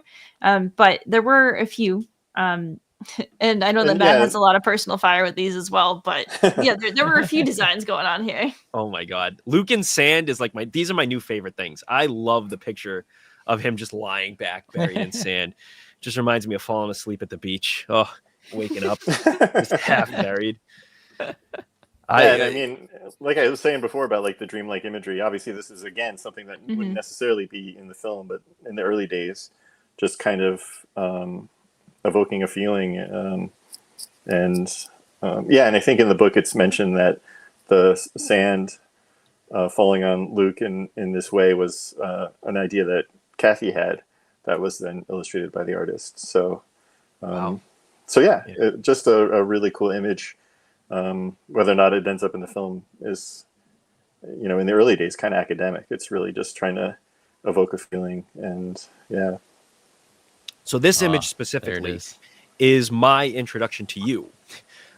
But there were a few. And I know that Matt has a lot of personal fire with these as well. But yeah, there were a few designs going on here. Oh my God. Luke in sand is like these are my new favorite things. I love the picture of him just lying back, buried in sand. Just reminds me of falling asleep at the beach. Oh, waking up, just half buried. I mean, like I was saying before about like the dreamlike imagery, obviously this is again something that wouldn't necessarily be in the film, but in the early days, just kind of evoking a feeling. And I think in the book it's mentioned that the sand falling on Luke in this way was an idea that Kathy had that was then illustrated by the artist. So, just a really cool image. Whether or not it ends up in the film is, in the early days, kind of academic. It's really just trying to evoke a feeling, and yeah. So this image specifically is my introduction to you.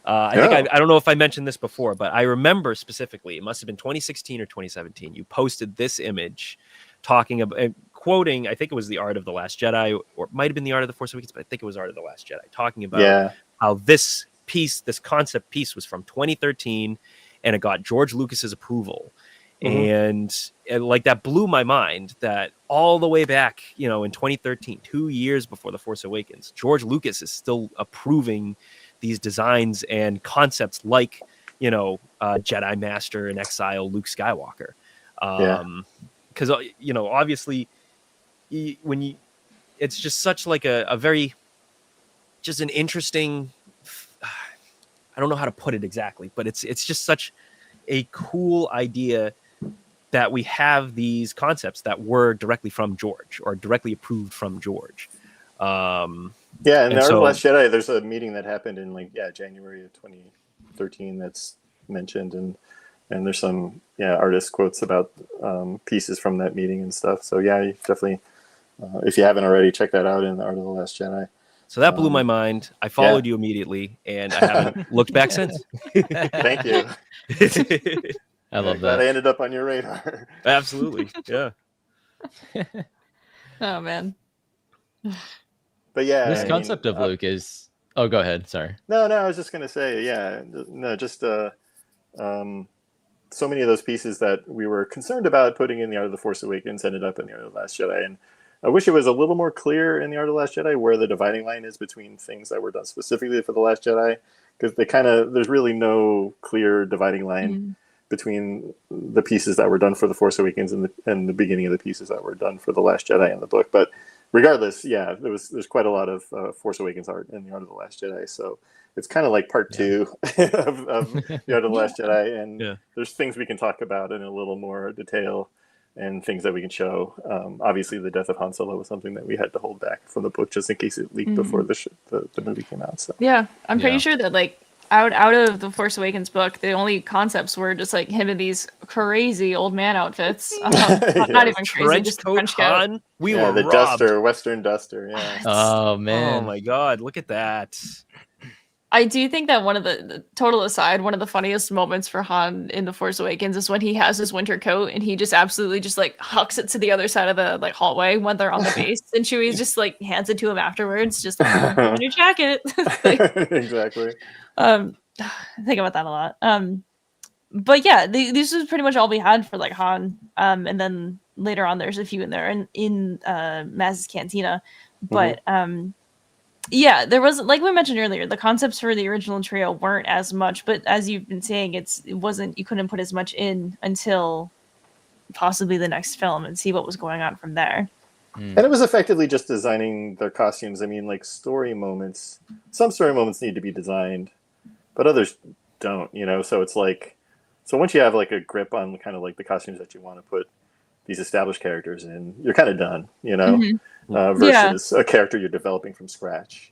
I think I don't know if I mentioned this before, but I remember specifically, it must have been 2016 or 2017. You posted this image talking about, quoting, I think it was The Art of the Last Jedi, or it might have been The Art of the Force Awakens, but I think it was Art of the Last Jedi, talking about how this concept piece was from 2013 and it got George Lucas's approval. And like that blew my mind that all the way back, in 2013, 2 years before The Force Awakens, George Lucas is still approving these designs and concepts like, Jedi Master in Exile, Luke Skywalker. Because, obviously when it's just such like a very, just an interesting, I don't know how to put it exactly, but it's just such a cool idea that we have these concepts that were directly from George or directly approved from George. Yeah, in the Art of the Last Jedi, there's a meeting that happened in January of 2013 that's mentioned, and there's some artist quotes about pieces from that meeting and stuff. So yeah, you definitely, if you haven't already, check that out in the Art of the Last Jedi. So that blew my mind. I followed you immediately, and I haven't looked back since. Thank you. I love glad that. I ended up on your radar. Absolutely, yeah. Oh man. But yeah, This concept of Luke is. Oh, go ahead. Sorry. No, I was just gonna say, just so many of those pieces that we were concerned about putting in the Art of the Force Awakens ended up in the Art of the Last Jedi, and I wish it was a little more clear in the Art of the Last Jedi where the dividing line is between things that were done specifically for the Last Jedi, because there's really no clear dividing line between the pieces that were done for the Force Awakens and the beginning of the pieces that were done for the Last Jedi in the book. But regardless, there's quite a lot of Force Awakens art in the Art of the Last Jedi, so it's kind of like part 2 of the Art of the Last Jedi, and there's things we can talk about in a little more detail and things that we can show. Obviously, the death of Han Solo was something that we had to hold back from the book just in case it leaked before the movie came out. So yeah, I'm pretty sure that out of the Force Awakens book, the only concepts were just him in these crazy old man outfits. Not even crazy, just trench coat. We were the robbed. duster, Western duster. Yeah. Oh man. Oh my God! Look at that. I do think that one of the total aside, one of the funniest moments for Han in The Force Awakens is when he has his winter coat and he just absolutely just hucks it to the other side of the hallway when they're on the base, and Chewie just hands it to him afterwards, just on your jacket. Exactly. I think about that a lot. But yeah, this is pretty much all we had for Han. And then later on, there's a few in there in Maz's Cantina, but yeah, there was, like we mentioned earlier, the concepts for the original trio weren't as much, but as you've been saying, it wasn't, you couldn't put as much in until possibly the next film and see what was going on from there. And it was effectively just designing their costumes. I mean, story moments, some story moments need to be designed, but others don't, so it's so once you have a grip on kind of the costumes that you want to put these established characters in, you're kind of done, versus a character you're developing from scratch,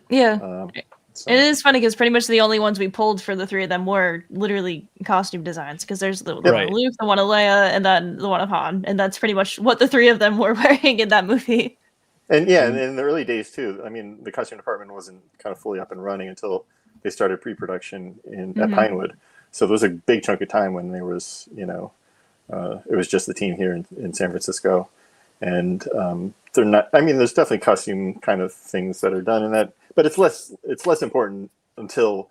Yeah. So. It is funny because pretty much the only ones we pulled for the three of them were literally costume designs, because there's the one of Luke, the one of Leia, and then the one of Han, and that's pretty much what the three of them were wearing in that movie. And and in the early days too, I mean, the costume department wasn't kind of fully up and running until they started pre-production at Pinewood. So there was a big chunk of time when there was, it was just the team here in San Francisco. And they're not, I mean, there's definitely costume kind of things that are done in that, but it's less important until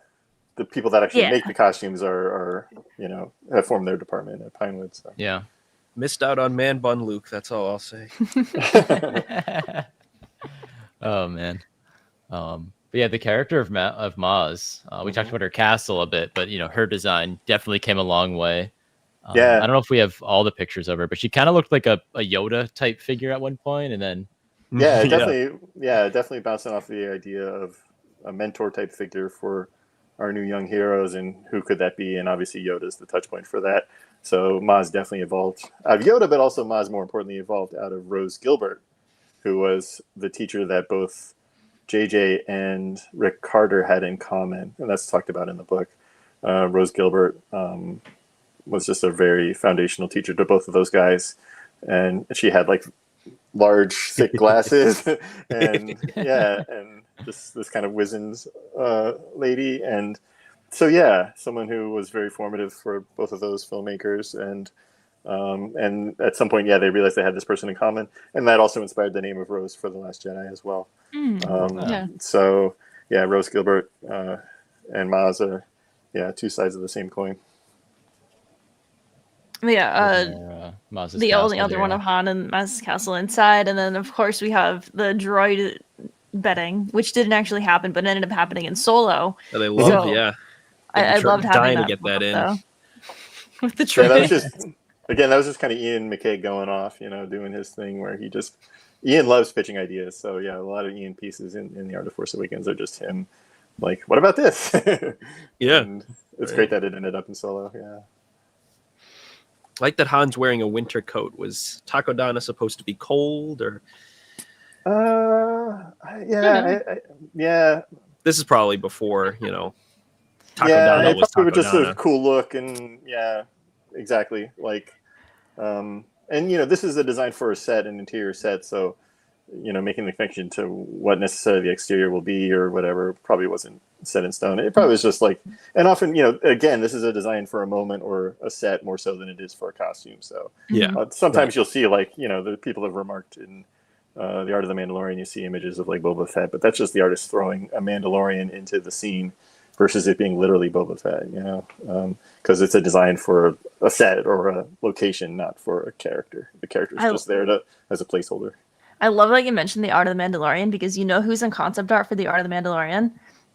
the people that actually make the costumes are have formed their department at Pinewood. So. Yeah. Missed out on man bun Luke, that's all I'll say. Oh man. But yeah, the character of Maz, we talked about her castle a bit, but her design definitely came a long way. I don't know if we have all the pictures of her, but she kind of looked like a Yoda type figure at one point, and then definitely bouncing off the idea of a mentor type figure for our new young heroes, and who could that be? And obviously Yoda's the touch point for that. So Maz definitely evolved out of Yoda, but also Maz more importantly evolved out of Rose Gilbert, who was the teacher that both JJ and Rick Carter had in common, and that's talked about in the book. Rose Gilbert was just a very foundational teacher to both of those guys, and she had large, thick glasses, and and this kind of wizened lady, and so someone who was very formative for both of those filmmakers, and at some point, they realized they had this person in common, and that also inspired the name of Rose for The Last Jedi as well. So Rose Gilbert and Maz are two sides of the same coin. The only other one of Han and Maz's castle inside, and then of course we have the droid betting, which didn't actually happen, but ended up happening in Solo. Oh, they loved, I loved having dying that to get that in. though. With the droid. That was just again, that was just kind of Ian McKay going off, doing his thing where Ian loves pitching ideas. So yeah, a lot of Ian pieces in The Art of Force Awakens are just him like, what about this? Yeah. And it's great that it ended up in Solo. Yeah. I like that Han's wearing a winter coat. Was Takodana supposed to be cold or? Yeah. This is probably before, Takodana it was probably was just a Takodana. cool look, and yeah, exactly. Like, and this is a design for a set, an interior set, so making the connection to what necessarily the exterior will be or whatever probably wasn't set in stone. It probably was just like, and often, again, this is a design for a moment or a set more so than it is for a costume. So Yeah. sometimes you'll see like, the people have remarked in The Art of the Mandalorian, you see images of like Boba Fett, but that's just the artist throwing a Mandalorian into the scene versus it being literally Boba Fett, because it's a design for a set or a location, not for a character. The character's just there as a placeholder. I love that you mentioned The Art of the Mandalorian, because you know who's in concept art for The Art of the Mandalorian?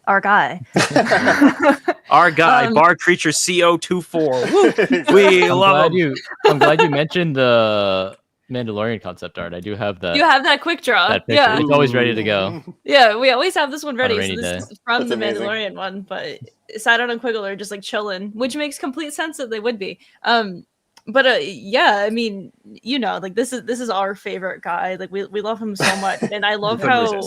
Our guy. Our guy, Bar Creature CO24. We love him. I'm glad you mentioned the Mandalorian concept art. I do have that. You have that quick draw. That picture. Yeah. It's always ready to go. Yeah, we always have this one ready. rainy So this day. is from That's the amazing. Mandalorian one, but Sidon and Quiggle are just like chilling, which makes complete sense that they would be. But yeah, I mean, like this is our favorite guy. Like we love him so much, and I love how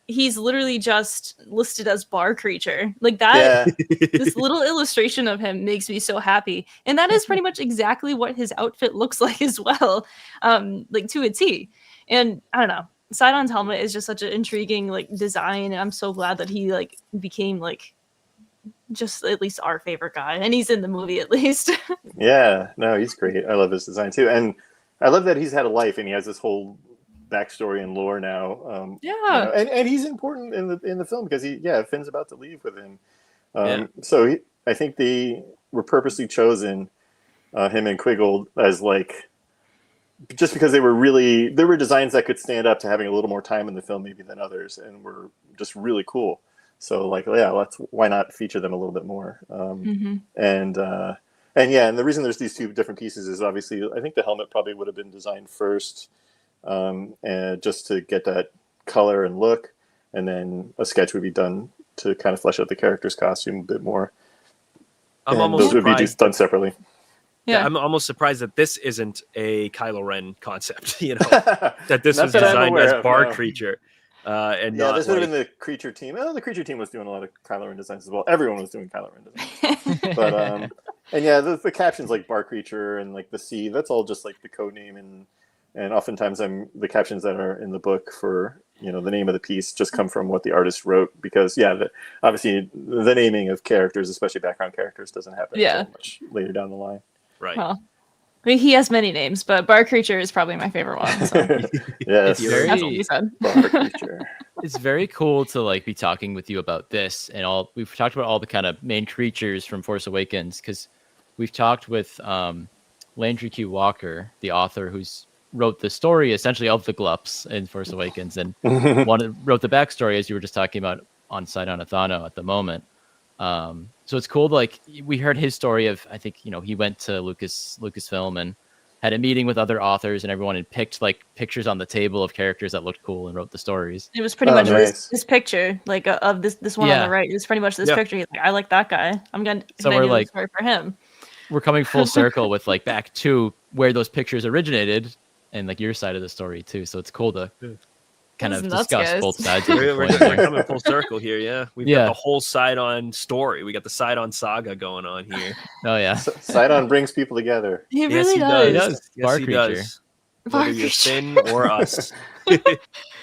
he's literally just listed as Bar Creature. Like that. Yeah. This little illustration of him makes me so happy, and that is pretty much exactly what his outfit looks like as well, like to a T. And I don't know, Sidon's helmet is just such an intriguing like design, and I'm so glad that he like became like just at least our favorite guy, and he's in the movie at least. Yeah, no, he's great. I love his design too, and I love that he's had a life and he has this whole backstory and lore now. And he's important in the film because Finn's about to leave with him. So I think they were purposely chosen, him and Quiggle, as like, just because there were designs that could stand up to having a little more time in the film maybe than others, and were just really cool. So like, why not feature them a little bit more? And the reason there's these two different pieces is obviously I think the helmet probably would have been designed first, and just to get that color and look, and then a sketch would be done to kind of flesh out the character's costume a bit more. Those would be done separately. Yeah, I'm almost surprised that this isn't a Kylo Ren concept. That this was designed as Bar Creature. And this would have been the creature team. Oh, the creature team was doing a lot of Kylo Ren designs as well. Everyone was doing Kylo Ren designs. But the captions like Bar Creature and like the Sea, that's all just like the code name, and oftentimes the captions that are in the book for the name of the piece just come from what the artist wrote, because obviously the naming of characters, especially background characters, doesn't happen until much later down the line. Right. Well, I mean, he has many names, but Bar Creature is probably my favorite one. So. Yes, That's what we said. Bar Creature. It's very cool to like be talking with you about this, and we've talked about all the kind of main creatures from Force Awakens, because we've talked with Landry Q. Walker, the author who's wrote the story essentially of the Glups in Force Awakens, and wrote the backstory, as you were just talking about, on Sidon Athano at the moment. So it's cool to, like, we heard his story of, I think, he went to Lucasfilm and had a meeting with other authors and everyone, and picked like pictures on the table of characters that looked cool and wrote the stories. It was pretty much this picture, like of this one on the right. It was pretty much this picture. He's like, I like that guy. I'm gonna so we're like, story for him. We're coming full circle with like back to where those pictures originated and like your side of the story too. So it's cool to kind of discuss both sides of the coin. We're coming full circle here. Yeah, we've got the whole Sidon story. We got the Sidon saga going on here. Oh yeah, Sidon brings people together. He really does. He does. Yes, Bar he Creature. does. Whether you're Finn or us.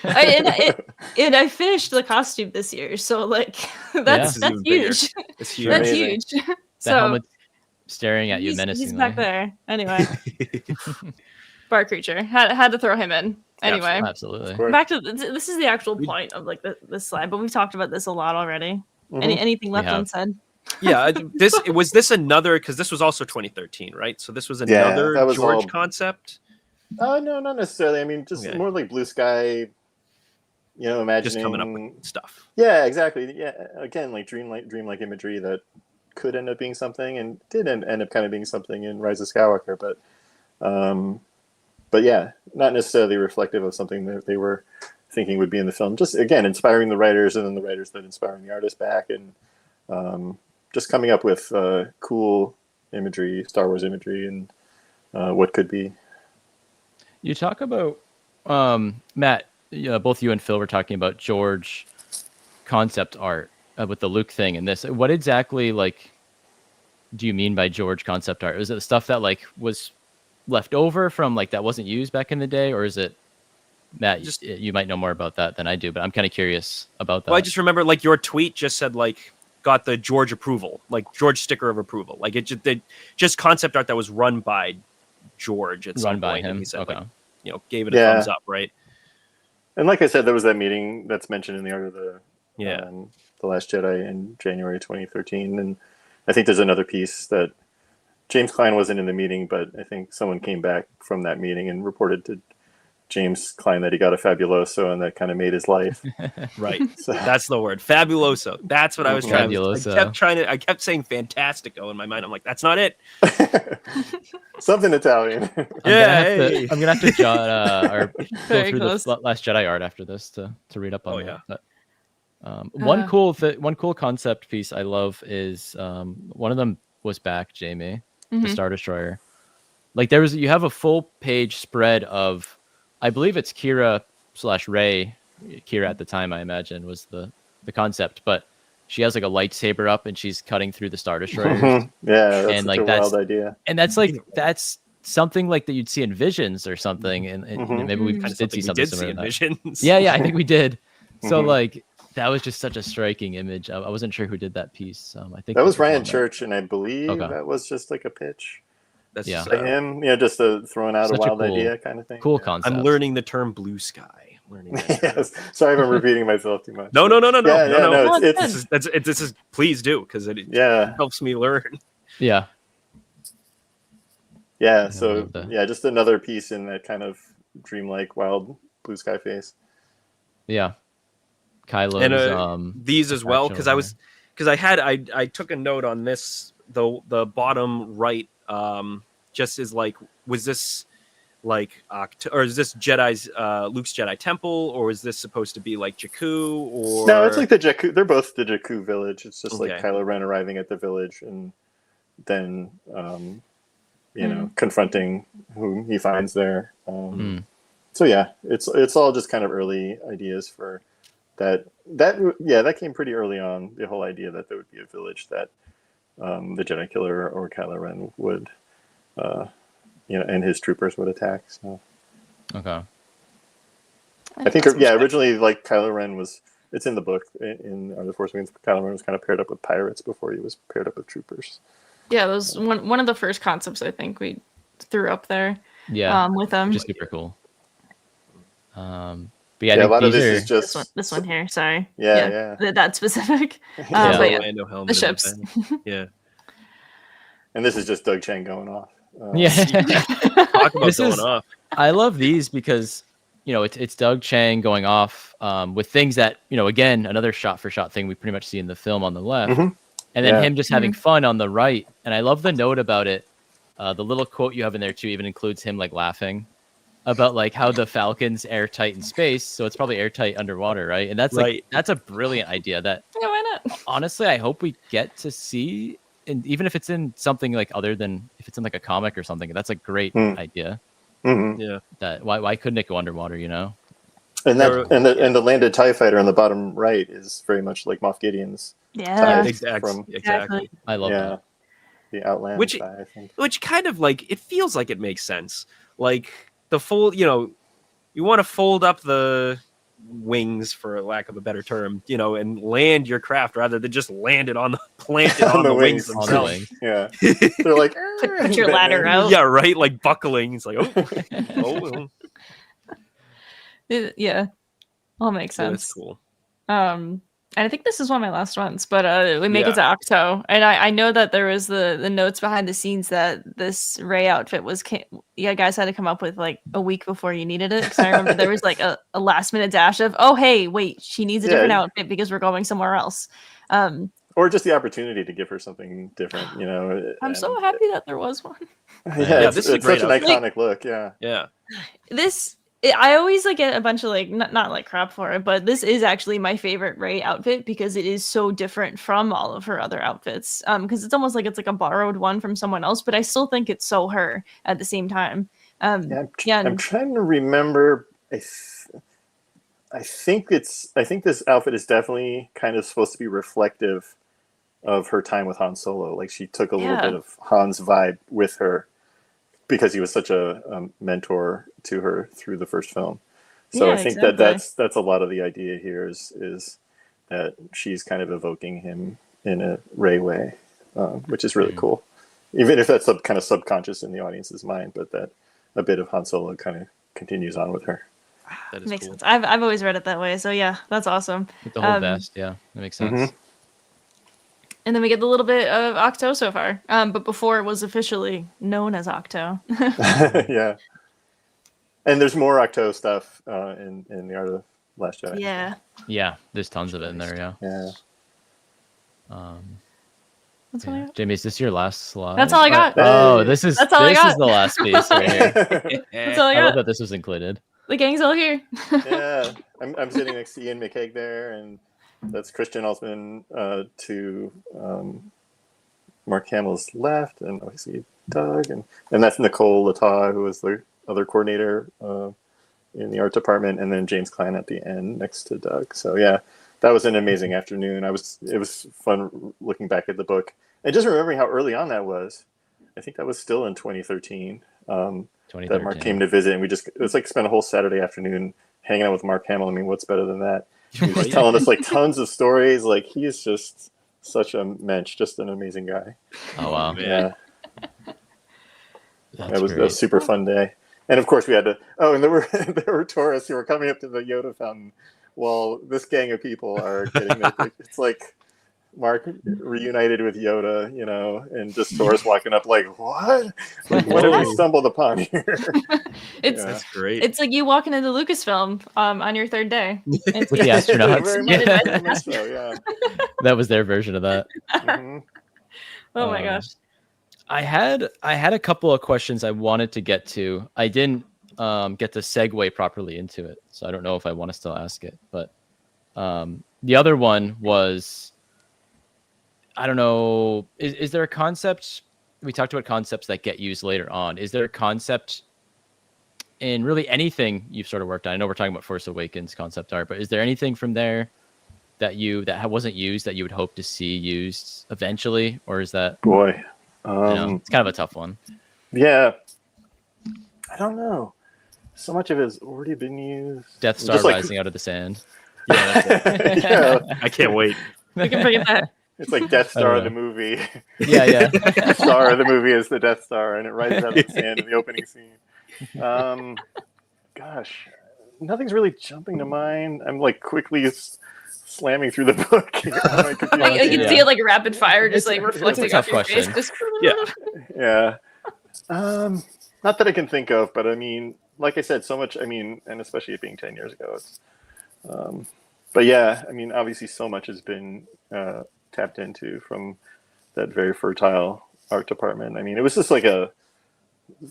And I finished the costume this year, so like that's huge. It's huge. That's huge. The helmet's staring at you menacingly. He's back there. Anyway, Bar Creature had to throw him in. Anyway, absolutely. Back to this is the actual point of like this slide, but we've talked about this a lot already. Anything left unsaid? Yeah, this another, because this was also 2013, right? So this was another George concept. No, not necessarily. I mean, just more like blue sky. Imagining just coming up with stuff. Yeah, exactly. Yeah, again, like dreamlike imagery that could end up being something, and did end up kind of being something in Rise of Skywalker. But But yeah, not necessarily reflective of something that they were thinking would be in the film. Just again, inspiring the writers, and then the writers that inspiring the artists back, and just coming up with cool imagery, Star Wars imagery, and what could be. You talk about Matt. Both you and Phil were talking about George concept art with the Luke thing and this. What exactly do you mean by George concept art? Is it the stuff that was left over from that wasn't used back in the day, or is it, Matt, you might know more about that than I do, but I'm kind of curious about that. Well, I just remember your tweet just said got the George approval, George sticker of approval. It just concept art that was run by George at some point. Him. And he said Okay. Gave it a thumbs up, right? And like I said, there was that meeting that's mentioned in the Art of the The Last Jedi in January 2013, and I think there's another piece that James Cline wasn't in the meeting, but I think someone came back from that meeting and reported to James Cline that he got a Fabuloso, and that kind of made his life. Right. So that's the word. Fabuloso. That's what I was trying to. I kept saying fantastico in my mind. I'm like, that's not it. Something Italian. I'm gonna have to go through the Last Jedi art after this to read up on that. But, one cool concept piece I love is one of them was back, Jamie, the Star Destroyer. You have a full page spread of, I believe it's Kira/Rey. Kira at the time, I imagine, was the concept, but she has a lightsaber up and she's cutting through the Star Destroyers. Yeah, that's such a wild idea. And that's something that you'd see in Visions or something, and maybe we did see something similar in Visions. Yeah, I think we did. So that was just such a striking image. I wasn't sure who did that piece. I think that was Ryan Church, and I believe that was just a pitch. That's him. Yeah, just throwing out a wild idea kind of thing. Cool concept. I'm learning the term blue sky. Yes. Sorry if I'm repeating myself too much. No. No. This is please do, because it helps me learn. Yeah. Yeah. So just another piece in that kind of dreamlike, wild blue sky face. Yeah. Kylo's and these as well, because I took a note on this, the bottom right, just is was this or is this Jedi's Luke's Jedi temple, or is this supposed to be Jakku? Or no, it's the Jakku. They're both the Jakku village. It's just Kylo Ren arriving at the village and then confronting whom he finds there. So yeah, it's all just kind of early ideas for that came pretty early on. The whole idea that there would be a village that the Jedi Killer or Kylo Ren would, and his troopers would attack. So. Okay. I think originally Kylo Ren was. It's in the book in The Force Awakens. Kylo Ren was kind of paired up with pirates before he was paired up with troopers. Yeah, that was one of the first concepts I think we threw up there. Yeah, with them, which is super cool. But a lot of this is just this one here. Sorry. Yeah. That specific. The ships. Yeah. And this is just Doug Chang going off. Talk about going off. I love these because it's Doug Chang going off with things that again, another shot for shot thing we pretty much see in the film on the left, and then him just having fun on the right. And I love the note about it. The little quote you have in there too even includes him laughing about how the Falcon's airtight in space, so it's probably airtight underwater, right? And that's that's a brilliant idea that why not? Honestly, I hope we get to see, and even if it's in something other than if it's in a comic or something, that's a great idea. Yeah. That why couldn't it go underwater, And the landed TIE fighter on the bottom right is very much like Moff Gideon's. Yeah. Exactly. I love that. The Outland which TIE, I think. Which kind of it feels like it makes sense. The full, you want to fold up the wings, for lack of a better term, and land your craft rather than just plant it on the wings themselves. Yeah, they're put your ladder out. Yeah, right. Buckling. It's oh. Yeah, all makes sense. Yeah, that's cool. And I think this is one of my last ones, but we make it to Octo, and I know that there was the notes behind the scenes that this Rey outfit was. You guys had to come up with a week before you needed it, because I remember there was a last minute dash of, oh hey, wait, she needs a different outfit because we're going somewhere else. or just the opportunity to give her something different, you know. I'm so happy that there was one. Yeah, this is a it's great such an outfit. iconic look. Yeah. Yeah. I always like get a bunch of like not like crap for it, but this is actually my favorite Rey outfit because it is so different from all of her other outfits. Because it's almost like it's like a borrowed one from someone else, but I still think it's so her at the same time. I'm trying to remember. I think this outfit is definitely kind of supposed to be reflective of her time with Han Solo. Like she took a little bit of Han's vibe with her because he was such a mentor to her through the first film. So I think that's a lot of the idea here is that she's kind of evoking him in a Rey way, which is really cool. Even if that's kind of subconscious in the audience's mind, but that a bit of Han Solo kind of continues on with her. That is makes cool. sense. I've always read it that way, so yeah, that's awesome. With the whole vest, yeah, that makes sense. And then we get a little bit of Octo so far, but before it was officially known as Octo. Yeah, and there's more Octo stuff in the Art of the Last Jedi. Yeah, There's tons of it in there. Yeah. That's what I got. Jamie, is this your last slide? That's all I got. Oh, this is That's all I got. is the last piece right here. That's all I I love got. that this was included. The gang's all here. Yeah, I'm sitting next to Ian McKeag there, and that's Christian Altman to Mark Hamill's left, and obviously Doug, and that's Nicole Lataw, who was the other coordinator in the art department, and then James Klein at the end next to Doug. So yeah, that was an amazing afternoon. It was fun looking back at the book and just remembering how early on that was. I think that was still in 2013. That Mark came to visit, and it was like spent a whole Saturday afternoon hanging out with Mark Hamill. I mean, what's better than that? He was telling us like tons of stories. Like he is just such a mensch, just an amazing guy. Oh wow! Yeah, it was a super fun day. And of course, we had to. Oh, and there were tourists who were coming up to the Yoda fountain while this gang of people are getting their. It's like Mark reunited with Yoda, you know, and just tourists walking up like, what? Like, what have we stumbled upon here? That's great. It's like you walking into Lucasfilm on your third day. With the astronauts. Very much so, yeah. That was their version of that. Oh my gosh. I had a couple of questions I wanted to get to. I didn't get to segue properly into it, so I don't know if I want to still ask it. But the other one was, I don't know, is there a concept? We talked about concepts that get used later on. Is there a concept in really anything you've sort of worked on? I know we're talking about Force Awakens concept art, but is there anything from there that wasn't used that you would hope to see used eventually, or is that boy? It's kind of a tough one. Yeah, I don't know. So much of it has already been used. Death Star rising out of the sand. Yeah, I can't wait. We can forget that. It's like Death Star the movie. Yeah. Death Star the movie is the Death Star, and it rises out of the sand in the opening scene. Gosh, nothing's really jumping to mind. I'm like quickly slamming through the book. I can see it like rapid fire, just like reflecting off your face. Yeah. Not that I can think of, but I mean, like I said, so much. I mean, and especially it being 10 years ago. It's, but yeah, I mean, obviously, so much has been tapped into from that very fertile art department. I mean, it was just like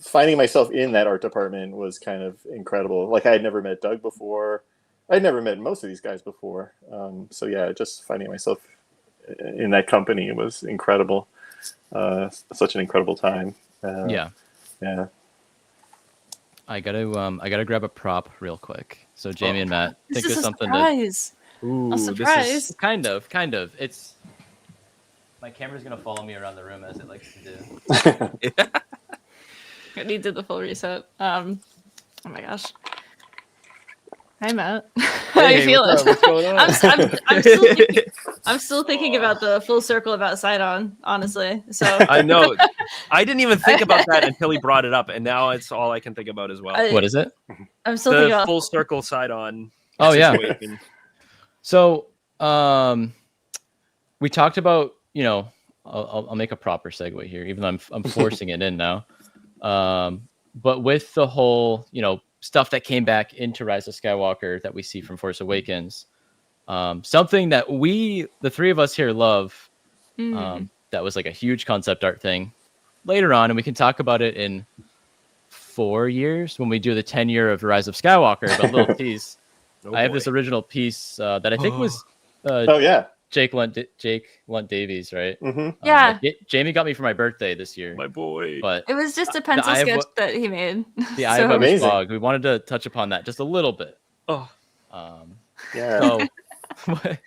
finding myself in that art department was kind of incredible. Like I had never met Doug before. I'd never met most of these guys before. So yeah, just finding myself in that company was incredible. Such an incredible time. Yeah. I gotta grab a prop real quick. So Jamie and Matt, think of something. Ooh, a surprise. This is kind of. It's my camera's gonna follow me around the room as it likes to do. I needed the full reset. Oh my gosh. Hi Matt. How you feeling? What's going on? I'm still thinking about the full circle about Sidon, honestly. So I know. I didn't even think about that until he brought it up, and now it's all I can think about as well. What is it? I'm still thinking The about full circle Sidon. Oh yeah. Situation. So we talked about, I'll make a proper segue here, even though I'm forcing it in now. But with the whole, stuff that came back into Rise of Skywalker that we see from Force Awakens, something that the three of us here love, That was like a huge concept art thing later on, and we can talk about it in 4 years when we do the 10-year of Rise of Skywalker. But little tease, I have this original piece that I think was Oh yeah, Jake Lunt Davies, right? Yeah. Jamie got me for my birthday this year. My boy. But It was just a pencil Eye of sketch that he made. the Eye of So- Webber's Amazing. Bog. We wanted to touch upon that just a little bit. Oh, yeah. So, I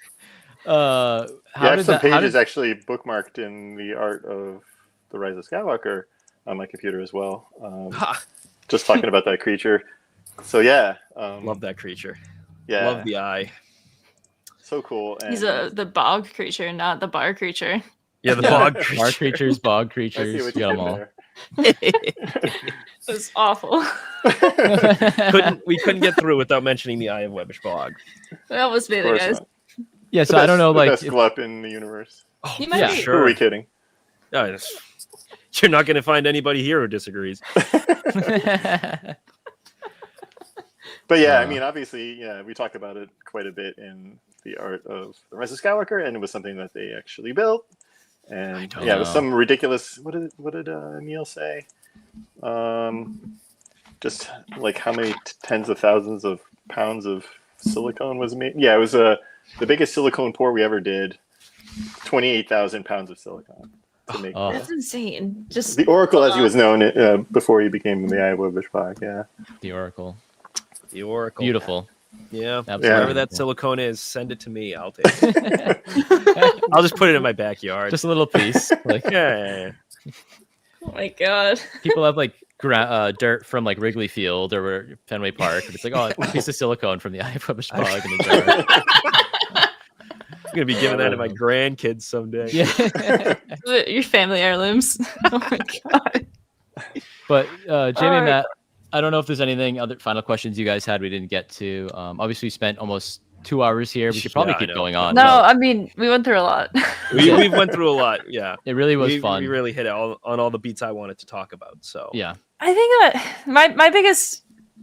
how have did some that? How pages did, actually bookmarked in the art of the Rise of Skywalker on my computer as well. ha, Just talking about that creature. So yeah, love that creature. yeah, Love the eye. so cool. And He's the bog creature, not the bar creature. Yeah, the bog bar creature. creatures, bog I see creatures, what you you got did them all. there. It was awful. We couldn't get through without mentioning the Eye of Webbish Bog. We almost made Of it, course guys. not. Yeah, so The I don't know, the like, best glup in the universe. Oh, You might Yeah, be. Who are sure. we kidding? No, you're not going to find anybody here who disagrees. But yeah, I Uh, mean, obviously, yeah, we talked about it quite a bit in the art of the Rise of Skywalker, and it was something that they actually built. And don't yeah, it was know. some ridiculous. What did Neil say? Just like how many tens of thousands of pounds of silicone was made? Yeah, it was the biggest silicone pour we ever did. 28,000 pounds of silicone to make Oh. That's insane. Just the Oracle, as he was known before he became the Eye of Webber's yeah. the Oracle. The Oracle. Beautiful. Yeah. Absolutely. Wherever that silicone is, send it to me. I'll take it. I'll just put it in my backyard. Just a little piece. Like, yeah. oh my god. people have like dirt from like Wrigley Field or Fenway Park, and it's like, oh, a piece of silicone from the Eye of Webber's Bog in the jar. I'm going to be giving that to my grandkids someday. Yeah. Your family heirlooms. Oh my god. But Jamie and Alright. Matt, I don't know if there's anything other final questions you guys had we didn't get to. Obviously, we spent almost 2 hours here. We should probably Yeah, I keep know. going on. No, but I mean we went through a lot. We've went through a lot. Yeah. it really was we, fun. We really hit it on all the beats I wanted to talk about. So Yeah. I think that my biggest,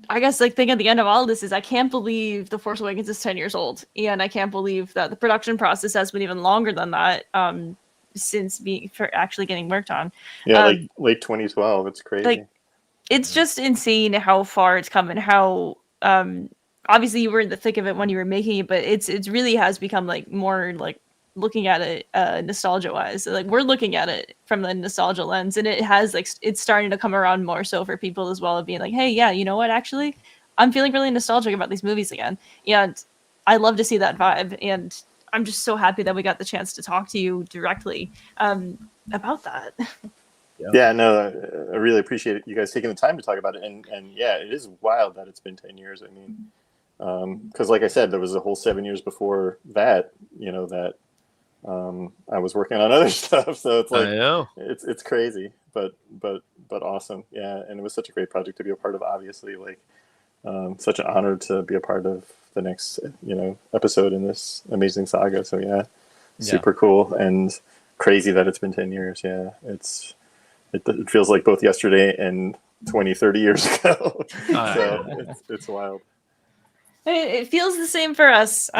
I guess, like thing at the end of all of this is I can't believe the Force Awakens is 10 years old, and I can't believe that the production process has been even longer than that since being for actually getting worked on. Yeah, Um, like late 2012. It's crazy. like, It's just insane how far it's come and how obviously you were in the thick of it when you were making it, but it really has become like more like looking at it nostalgia wise. Like we're looking at it from the nostalgia lens, and it has like it's starting to come around more so for people as well of being like, hey, yeah, you know what, actually I'm feeling really nostalgic about these movies again, and I love to see that vibe, and I'm just so happy that we got the chance to talk to you directly about that. Yeah, no, I really appreciate you guys taking the time to talk about it, and yeah, it is wild that it's been 10 years. I mean, because like I said, there was a whole 7 years before that, you know, that I was working on other stuff, so it's like I know. it's crazy, but awesome, yeah. And it was such a great project to be a part of. Obviously, like such an honor to be a part of the next episode in this amazing saga. So yeah, super cool and crazy that it's been 10 years. Yeah, it feels like both yesterday and 20, 30 years ago. So it's wild. It feels the same for us,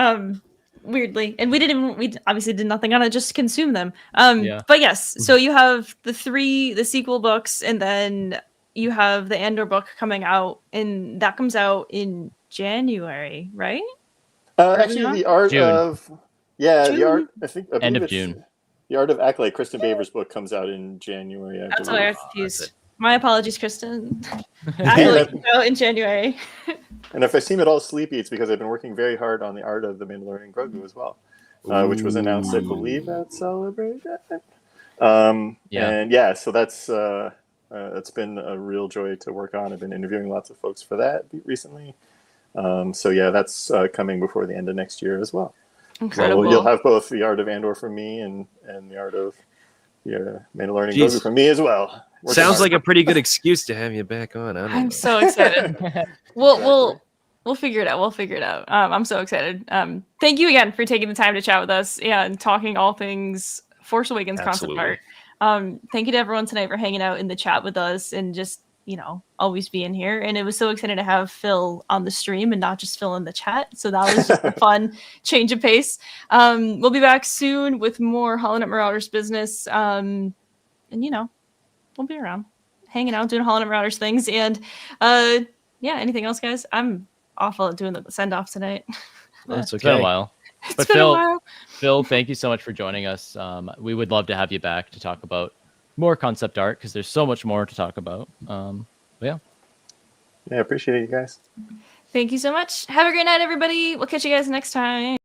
weirdly, and we obviously did nothing on it, just consume them. But yes, so you have the sequel books, and then you have the Andor book coming out, and that comes out in January, right? Actually, the art June. of the art. I End believe of it's June. The Art of Acolyte, Kristen Baver's book, comes out in January. I That's believe. why I was confused. My apologies, Kristen. Yeah, Actually, out in January. And if I seem at all sleepy, it's because I've been working very hard on the art of the Mandalorian Grogu as well, which was announced, I believe, at Celebration. And yeah, so that's it's been a real joy to work on. I've been interviewing lots of folks for that recently. So yeah, that's coming before the end of next year as well. Incredible. So you'll have both the art of Andor from me and the art of the Mandalorian Jeez. Grogu from me as well. Working Sounds hard. like a pretty good excuse to have you back on. I'm so excited. We'll figure it out. We'll figure it out. I'm so excited. Thank you again for taking the time to chat with us and talking all things Force Awakens concept Absolutely. art. Thank you to everyone tonight for hanging out in the chat with us and just always being here. And it was so exciting to have Phil on the stream and not just Phil in the chat. So that was just a fun change of pace. We'll be back soon with more HoloNet Marauders business. And, we'll be around, hanging out, doing HoloNet Marauders things. And anything else, guys? I'm awful at doing the send-off tonight. That's It's been okay. a while. It's been a while. Phil, thank you so much for joining us. We would love to have you back to talk about more concept art because there's so much more to talk about. Yeah, appreciate it, you guys. Thank you so much. Have a great night, everybody. We'll catch you guys next time.